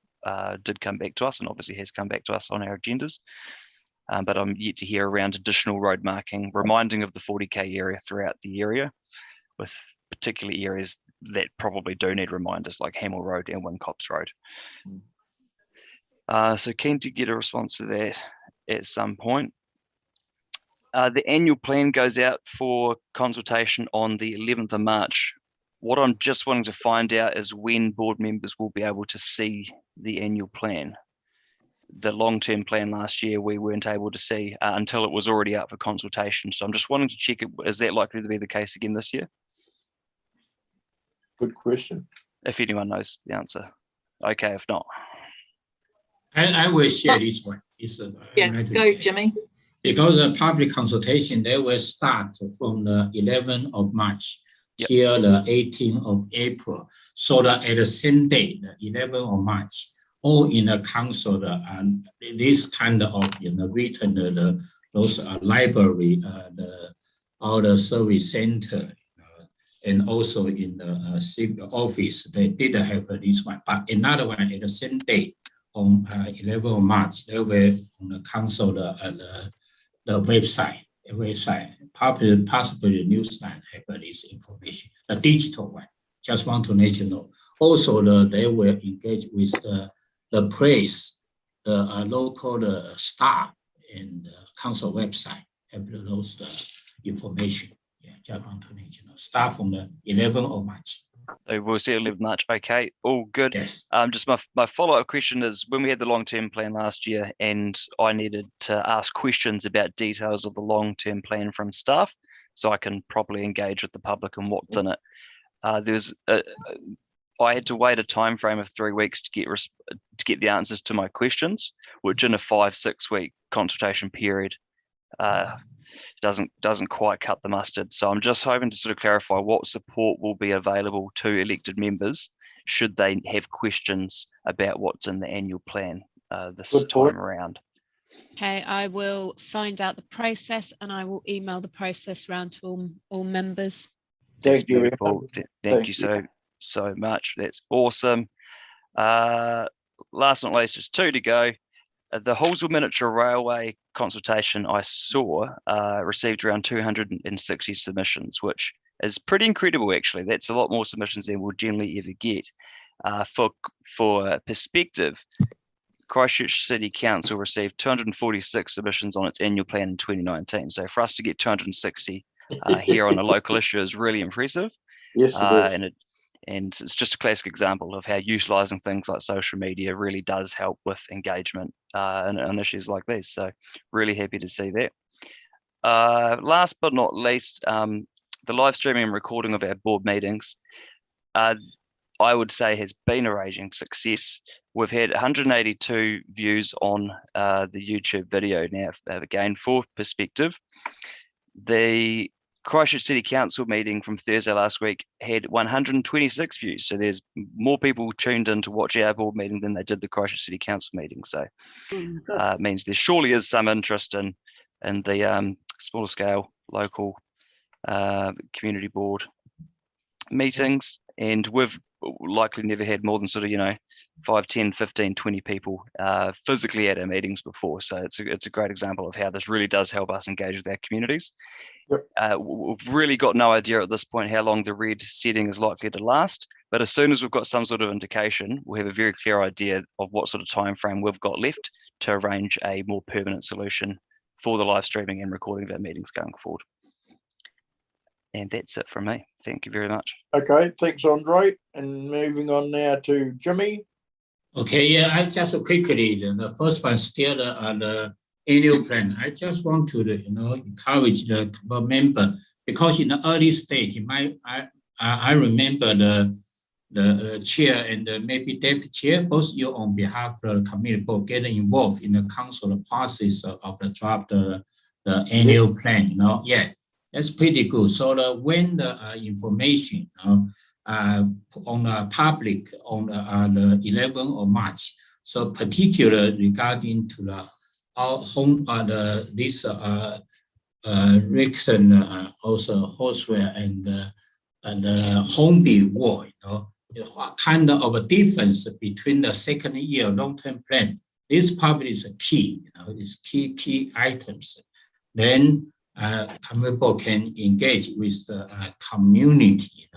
did come back to us, and obviously has come back to us on our agendas. But I'm yet to hear around additional road marking, reminding of the 40k area throughout the area, with particular areas that probably do need reminders, like Hamill Road and Wincops Road. So keen to get a response to that at some point. The annual plan goes out for consultation on the 11th of March. What I'm just wanting to find out is when board members will be able to see the annual plan. The long-term plan last year, we weren't able to see until it was already out for consultation. So I'm just wanting to check, is that likely to be the case again this year? Good question. If anyone knows the answer. Okay, if not. I will share this one. Go, Jimmy. Because the public consultation, they will start from the 11th of March till the 18th of April. So that at the same day, the 11th of March, all in the council, this kind of written those library, all the service center, and also in the civil office, they did have this one. But another one at the same day, on 11th of March, they will on the council the website, possibly the newsline have this information, the digital one. Just want to let you know. Also, they will engage with the press, the local staff, and the council website have those information. Yeah, just want to let you know. Start from the 11th of March. So we'll see 11th March. Okay, all good. Yes. Just my follow-up question is, when we had the long-term plan last year and I needed to ask questions about details of the long-term plan from staff so I can properly engage with the public and what's in it, I had to wait a time frame of 3 weeks to get the answers to my questions, which in a 5-6 week consultation period doesn't quite cut the mustard. So I'm just hoping to sort of clarify what support will be available to elected members should they have questions about what's in the annual plan this time around. Okay, I will find out the process and I will email the process round to all members. Thank you. Thank you so much. That's awesome. Last but not least, just 2 to go. The Halswell Miniature Railway consultation I saw received around 260 submissions, which is pretty incredible, actually. That's a lot more submissions than we'll generally ever get. For perspective, Christchurch City Council received 246 submissions on its annual plan in 2019. So for us to get 260 here on a local issue is really impressive. Yes, it is. And it's just a classic example of how utilising things like social media really does help with engagement on issues like these. So really happy to see that. Last but not least, the live streaming and recording of our board meetings, I would say has been a raging success. We've had 182 views on the YouTube video now. Again, for perspective, the Christchurch City Council meeting from Thursday last week had 126 views. So there's more people tuned in to watch our board meeting than they did the Christchurch City Council meeting. So it means there surely is some interest in the smaller scale local community board meetings. And we've likely never had more than sort of, 5, 10, 15, 20 people physically at our meetings before. So it's a great example of how this really does help us engage with our communities. Yep. We've really got no idea at this point how long the red setting is likely to last, but as soon as we've got some sort of indication, we'll have a very clear idea of what sort of time frame we've got left to arrange a more permanent solution for the live streaming and recording of our meetings going forward. And that's it from me. Thank you very much. Okay, thanks, Andre. And moving on now to Jimmy. Okay, yeah, I just quickly, the first one still the annual plan. I just want to, encourage the member, because in the early stage, I remember the chair and maybe deputy chair, both you on behalf of the committee board, getting involved in the council process of the draft the annual plan. Yeah, that's pretty good. So when the information on the public on the 11th of March, so particularly regarding to the our home this Riccarton also Halswell and Hornby war, what kind of a difference between the second year long-term plan. This probably is a key, is key items. Then committee board can engage with the community,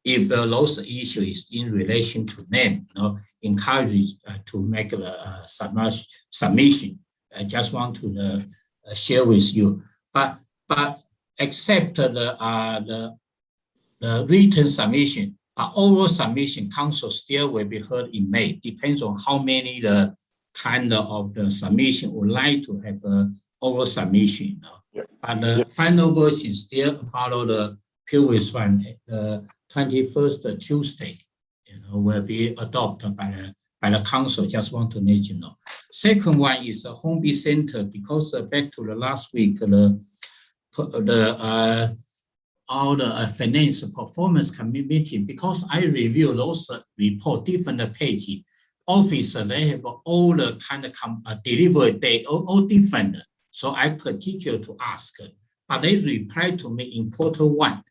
if those issues in relation to them, encourage to make a submission. I just want to share with you, but except the written submission, oral submission, council still will be heard in May. Depends on how many the kind of the submission would like to have oral submission. But the final version still follow the previous one. 21st Tuesday, will be adopted by the council. Just want to let you know. Second one is the Hornby Center, because back to the last week, all the finance performance committee, because I review those report, different pages. Office, they have all the kind of delivery date, all different. So I particular to ask, but they reply to me in Q1.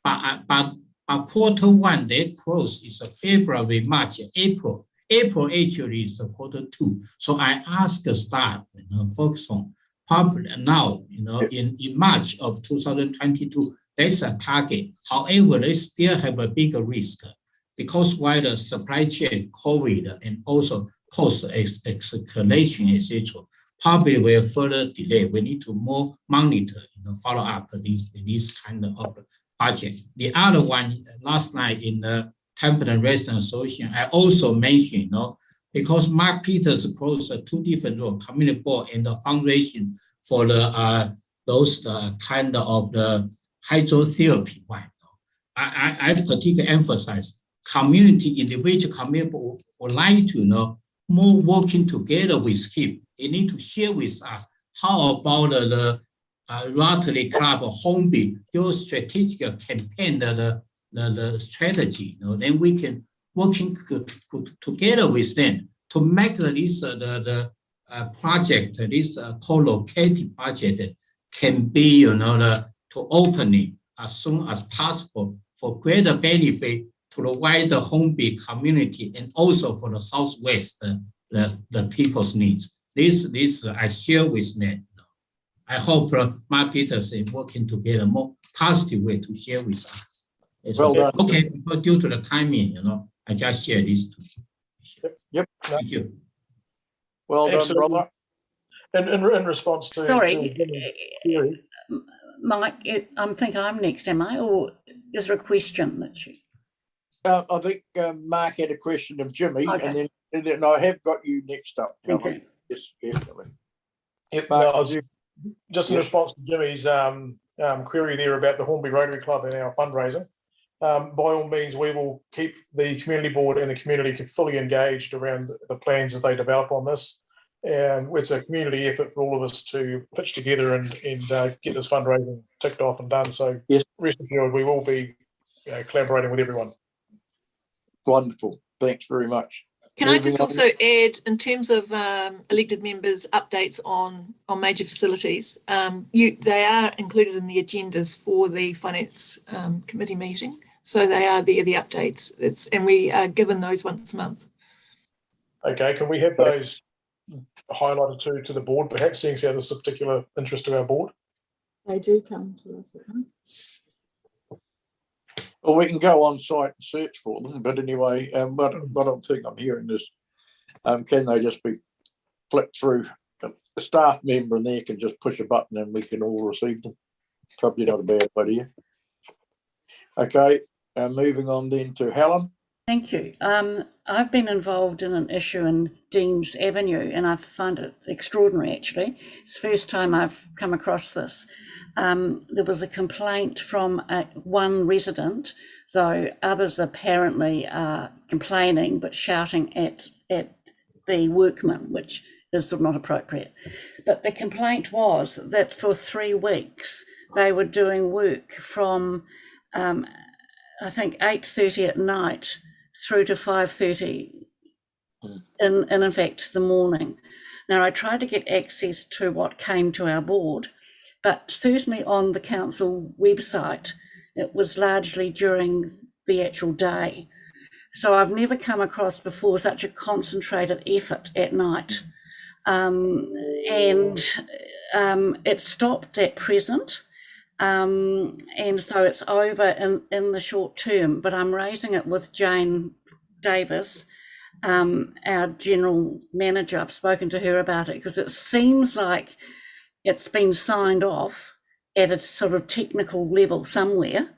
But Q1, they close is February, March, April. April actually is Q2. So I ask the staff, focus on probably now, in March of 2022, that's a target. However, they still have a bigger risk, because while the supply chain, COVID, and also cost escalation, etc., probably will further delay. We need to more monitor, follow up this kind of project. The other one, last night in the Temple Resident Association, I also mentioned, because Mark Peters closed 2 different roles, community board and the fundraising for the those kind of the hydrotherapy one. I particularly emphasize community, individual community board would like to more working together with him. They need to share with us how about the Rotary Club of Hornby, your strategic campaign, the strategy. Then we can working together with them to make this the project, this co-located project can be, to open it as soon as possible for greater benefit to the wider Hornby community and also for the Southwest, the people's needs. This I share with them. I hope Mark Peters is working together more positive way to share with us. Well done. Okay, but due to the timing, I just share this to you. Yep. Thank you. Well done, brother. In response to Mike, I think I'm next, am I? Or is there a question that you? I think Mark had a question of Jimmy, okay. and then I have got you next up. Okay. Yes, definitely. Yep, just in response to Jimmy's query there about the Hornby Rotary Club and our fundraising, by all means, we will keep the community board and the community fully engaged around the plans as they develop on this. It's a community effort for all of us to pitch together and get this fundraising ticked off and done. So yes, rest assured, we will be collaborating with everyone. Wonderful. Thanks very much. Can I just also add, in terms of elected members' updates on major facilities, they are included in the agendas for the Finance Committee meeting. So they are there, the updates. And we are given those once a month. Okay, can we have those highlighted to the board, perhaps, seeing as how this is a particular interest to our board? They do come to us. Well, we can go on site and search for them, but anyway, what I'm hearing is, can they just be flipped through? A staff member in there can just push a button and we can all receive them. Probably not a bad idea. Okay, moving on then to Helen. Thank you. I've been involved in an issue in Deans Avenue and I find it extraordinary, actually. It's the first time I've come across this. There was a complaint from one resident, though others apparently are complaining but shouting at the workmen, which is not appropriate. But the complaint was that for 3 weeks they were doing work from I think 8:30 at night through to 5:30 in fact the morning. Now I tried to get access to what came to our board, but certainly on the council website it was largely during the actual day. So I've never come across before such a concentrated effort at night. It stopped at present. And so it's over in the short term, but I'm raising it with Jane Davis, our general manager. I've spoken to her about it because it seems like it's been signed off at a sort of technical level somewhere,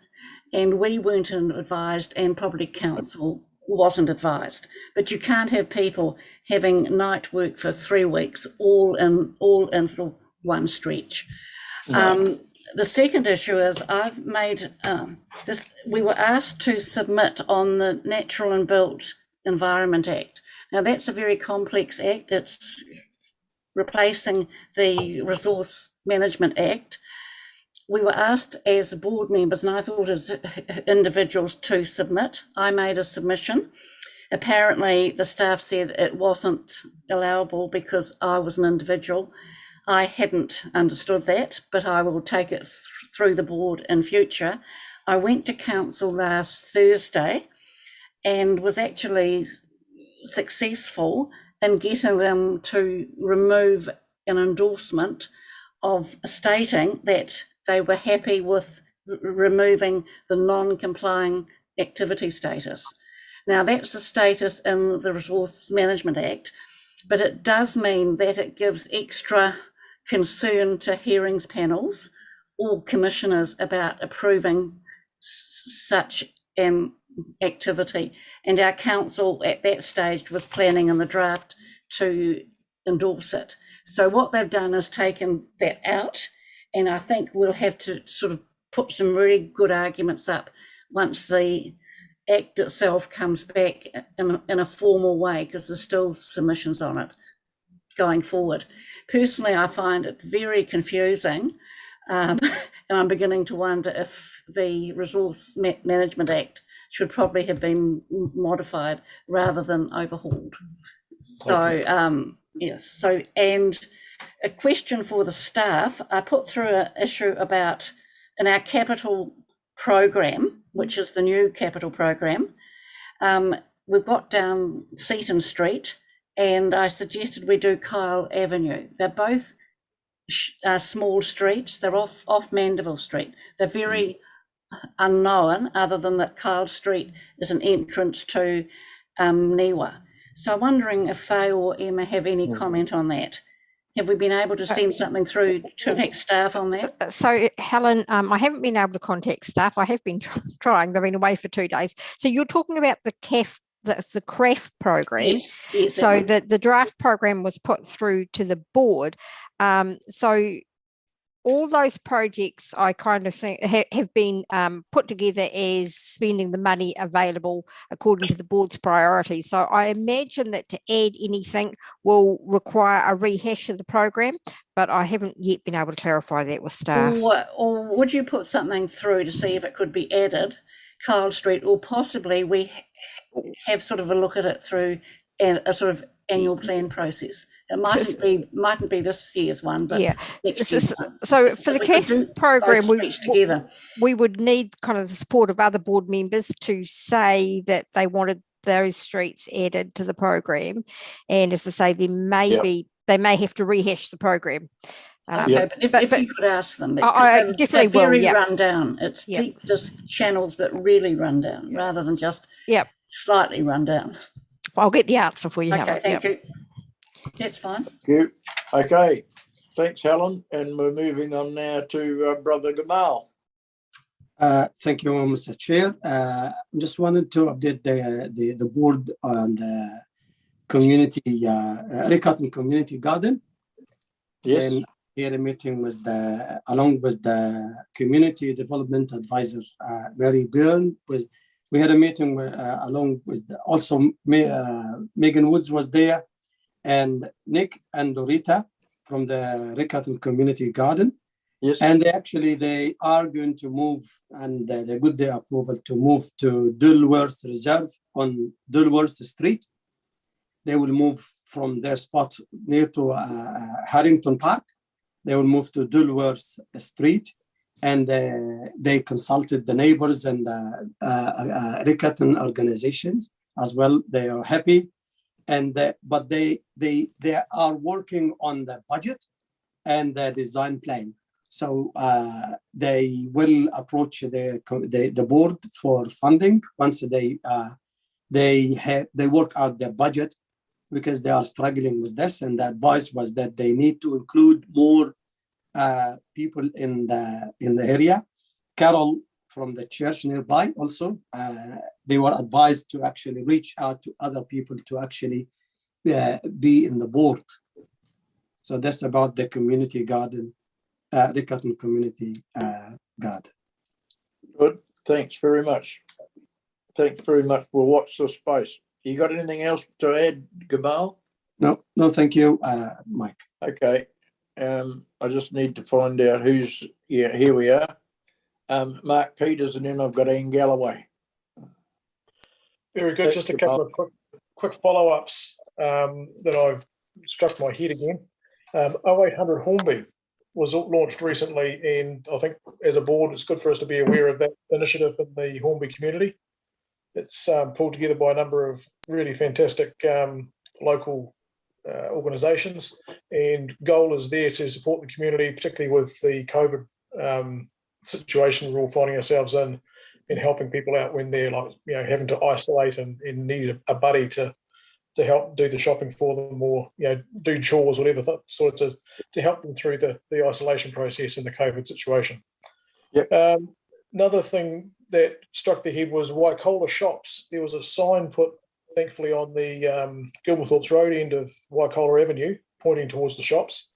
and we weren't advised, and probably council wasn't advised. But you can't have people having night work for 3 weeks all in sort of one stretch. No. The second issue is I've made this. We were asked to submit on the Natural and Built Environment Act. Now that's a very complex act. It's replacing the Resource Management Act. We were asked as board members, and I thought as individuals, to submit. I made a submission. Apparently the staff said it wasn't allowable because I was an individual. I hadn't understood that, but I will take it through the board in future. I went to council last Thursday and was actually successful in getting them to remove an endorsement of stating that they were happy with removing the non-complying activity status. Now that's a status in the Resource Management Act, but it does mean that it gives extra concern to hearings panels or commissioners about approving such an activity. And our council at that stage was planning in the draft to endorse it. So what they've done is taken that out, and I think we'll have to sort of put some really good arguments up once the Act itself comes back in a formal way, because there's still submissions on it going forward. Personally, I find it very confusing, and I'm beginning to wonder if the Resource Management Act should probably have been modified rather than overhauled. So, yes, so, and a question for the staff. I put through an issue about in our capital program, which is the new capital program, we've got down Seaton Street, and I suggested we do Kyle Avenue. They're both small streets. They're off Mandeville Street. They're very unknown, other than that Kyle Street is an entrance to Niwa. So I'm wondering if Faye or Emma have any comment on that. Have we been able to send something through to affect staff on that? So, Helen, I haven't been able to contact staff. I have been trying. They've been away for 2 days. So you're talking about the CAF, the CRAF program. Yes, so the draft program was put through to the board. So all those projects I kind of think have been put together as spending the money available according to the board's priorities. So I imagine that to add anything will require a rehash of the program, but I haven't yet been able to clarify that with staff. Or would you put something through to see if it could be added, Kyle Street, or possibly we have sort of a look at it through a sort of annual plan process. It mightn't be this year's one, but yeah. next year's one. So for the CAS program, together. we would need kind of the support of other board members to say that they wanted those streets added to the program, and as I say, they may have to rehash the program. Okay, but if you could ask them, I definitely will. Very run down. It's deep, just channels that really run down, rather than just slightly run down. I'll get the answer for you, Okay, Helen. thank you. That's fine. Thank you. Okay, thanks, Helen. And we're moving on now to Brother Gamal. Thank you, Mr. Chair. Just wanted to update the board on the community, Riccarton Community Garden. Yes. And we had a meeting with along with the Community Development Advisor, Mary Byrne. We had a meeting along with also Megan Woods was there, and Nick and Dorita from the Riccarton Community Garden. Yes. And they are going to move, and they got their approval to move to Dulworth Reserve on Dulworth Street. They will move from their spot near to Harrington Park. They will move to Dulworth Street, and they consulted the neighbors and Riccarton organizations as well. They are happy, and but they are working on the budget and the design plan. So they will approach the board for funding once they work out their budget, because they are struggling with this. And the advice was that they need to include more people in the area. Carol from the church nearby also, they were advised to actually reach out to other people to actually be in the board. So that's about the community garden, Riccarton Community Garden. Good, thanks very much. Thanks very much. We'll watch the space. You got anything else to add, Gamal? No, thank you, Mike. Okay. I just need to find out who's, here we are. Mark Peters, and then I've got Ian Galloway. Very good. Just a couple of quick follow-ups that I've struck my head again. 0800 Hornby was launched recently, and I think as a board, it's good for us to be aware of that initiative in the Hornby community. It's pulled together by a number of really fantastic local organisations, and goal is there to support the community, particularly with the COVID situation we're all finding ourselves in, and helping people out when they're having to isolate and need a buddy to help do the shopping for them, or do chores, whatever, sort of to help them through the isolation process in the COVID situation. Yep. Another thing that struck the head was Waikola shops. There was a sign put, thankfully, on the Gilberthorpe's Road end of Waikola Avenue, pointing towards the shops.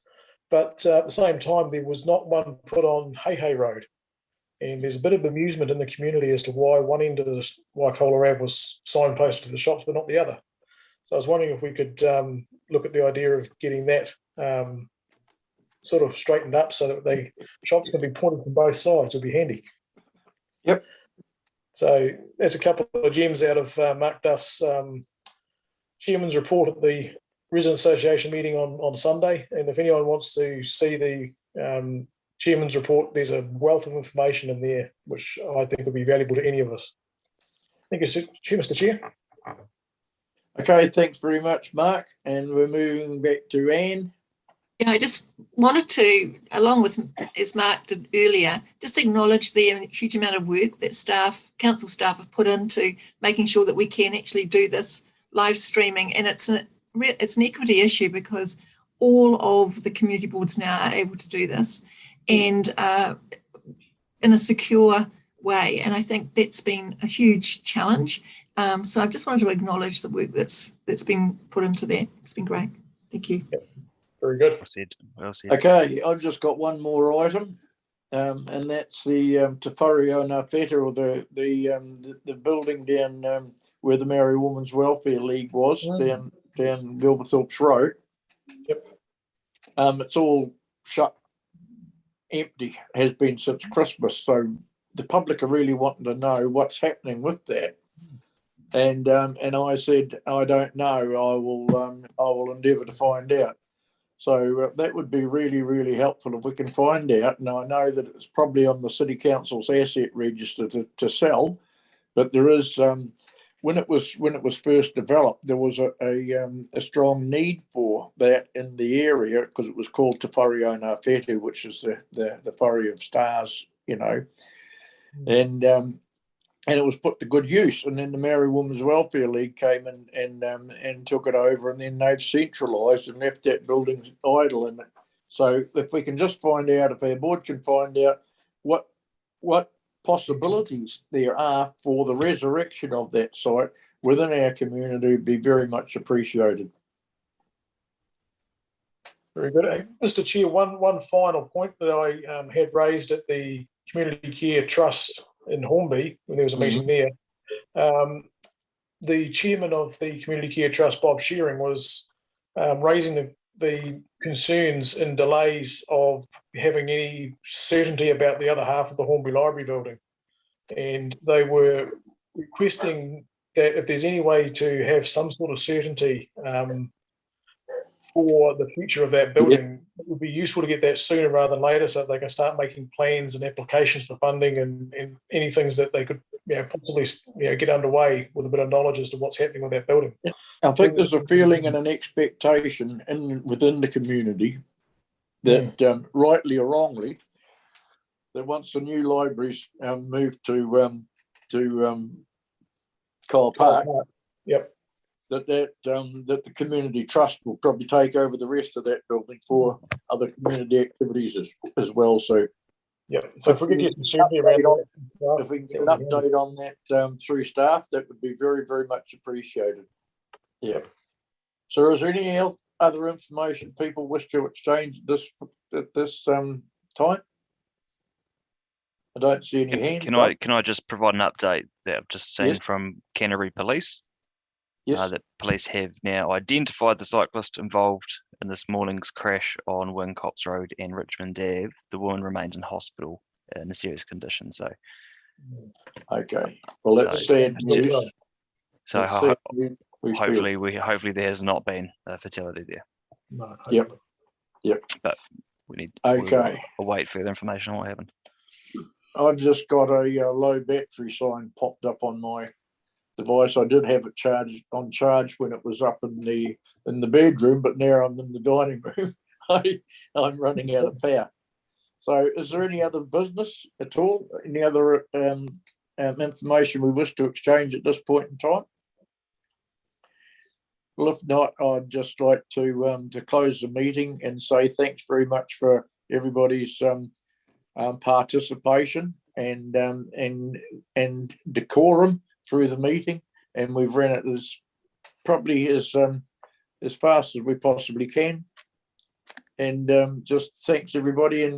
But at the same time, there was not one put on Hay Road. And there's a bit of amusement in the community as to why one end of the Waikola Ave was signposted to the shops, but not the other. So I was wondering if we could look at the idea of getting that sort of straightened up so that the shops can be pointed from both sides. It would be handy. Yep. So there's a couple of gems out of Mark Duff's chairman's report at the Resident Association meeting on Sunday. And if anyone wants to see the chairman's report, there's a wealth of information in there, which I think would be valuable to any of us. Thank you, Mr. Chair. Okay, thanks very much, Mark. And we're moving back to Anne. Yeah, I just wanted to, along with, as Mark did earlier, just acknowledge the huge amount of work that council staff have put into making sure that we can actually do this live streaming. And it's an equity issue, because all of the community boards now are able to do this, and in a secure way. And I think that's been a huge challenge. So I just wanted to acknowledge the work that's been put into that. It's been great. Thank you. Yep. Very good. Well said. Okay, I've just got one more item, and that's the Te Whare na Wheta, or the building down where the Maori Women's Welfare League was, down Gilberthorpe's Road. Yep. It's all shut, empty, has been since Christmas. So the public are really wanting to know what's happening with that. And I said, I don't know. I will endeavour to find out. So that would be really, really helpful if we can find out. And I know that it's probably on the City Council's asset register to sell, but there is when it was first developed, there was a strong need for that in the area because it was called Te Whare o Ngā Whetū, which is the whare of stars, you know, and it was put to good use. And then the Maori Women's Welfare League came and took it over, and then they've centralised and left that building idle. And so if we can just find out, if our board can find out what possibilities there are for the resurrection of that site within our community, would be very much appreciated. Very good. Mr. Chair, one final point that I had raised at the Community Care Trust in Hornby, when there was a meeting there. The chairman of the Community Care Trust, Bob Shearing, was raising the concerns and delays of having any certainty about the other half of the Hornby Library building. And they were requesting that if there's any way to have some sort of certainty for the future of that building, it would be useful to get that sooner rather than later so that they can start making plans and applications for funding and any things that they could possibly get underway with a bit of knowledge as to what's happening with that building. I think there's a feeling and an expectation within the community that, rightly or wrongly, that once the new libraries move to Kyle Park, that the community trust will probably take over the rest of that building for other community activities as well. So, so if we could get some certainty around that, if we can get an update on that through staff, that would be very, very much appreciated. So, is there any other information people wish to exchange at this time? I don't see any hands. Can I just provide an update that I've just seen from Canterbury Police? That police have now identified the cyclist involved in this morning's crash on Wincops Road and Richmond Ave. The woman remains in hospital in a serious condition. So, okay, well, that's sad news. So hopefully there has not been a fatality there. No, But we need to await further information on what happened. I've just got a low battery sign popped up on my device. I did have it on charge when it was up in the bedroom, but now I'm in the dining room. I'm running out of power. So, is there any other business at all? Any other information we wish to exchange at this point in time? Well, if not, I'd just like to close the meeting and say thanks very much for everybody's participation and decorum through the meeting, and we've ran it as fast as we possibly can. And just thanks everybody, and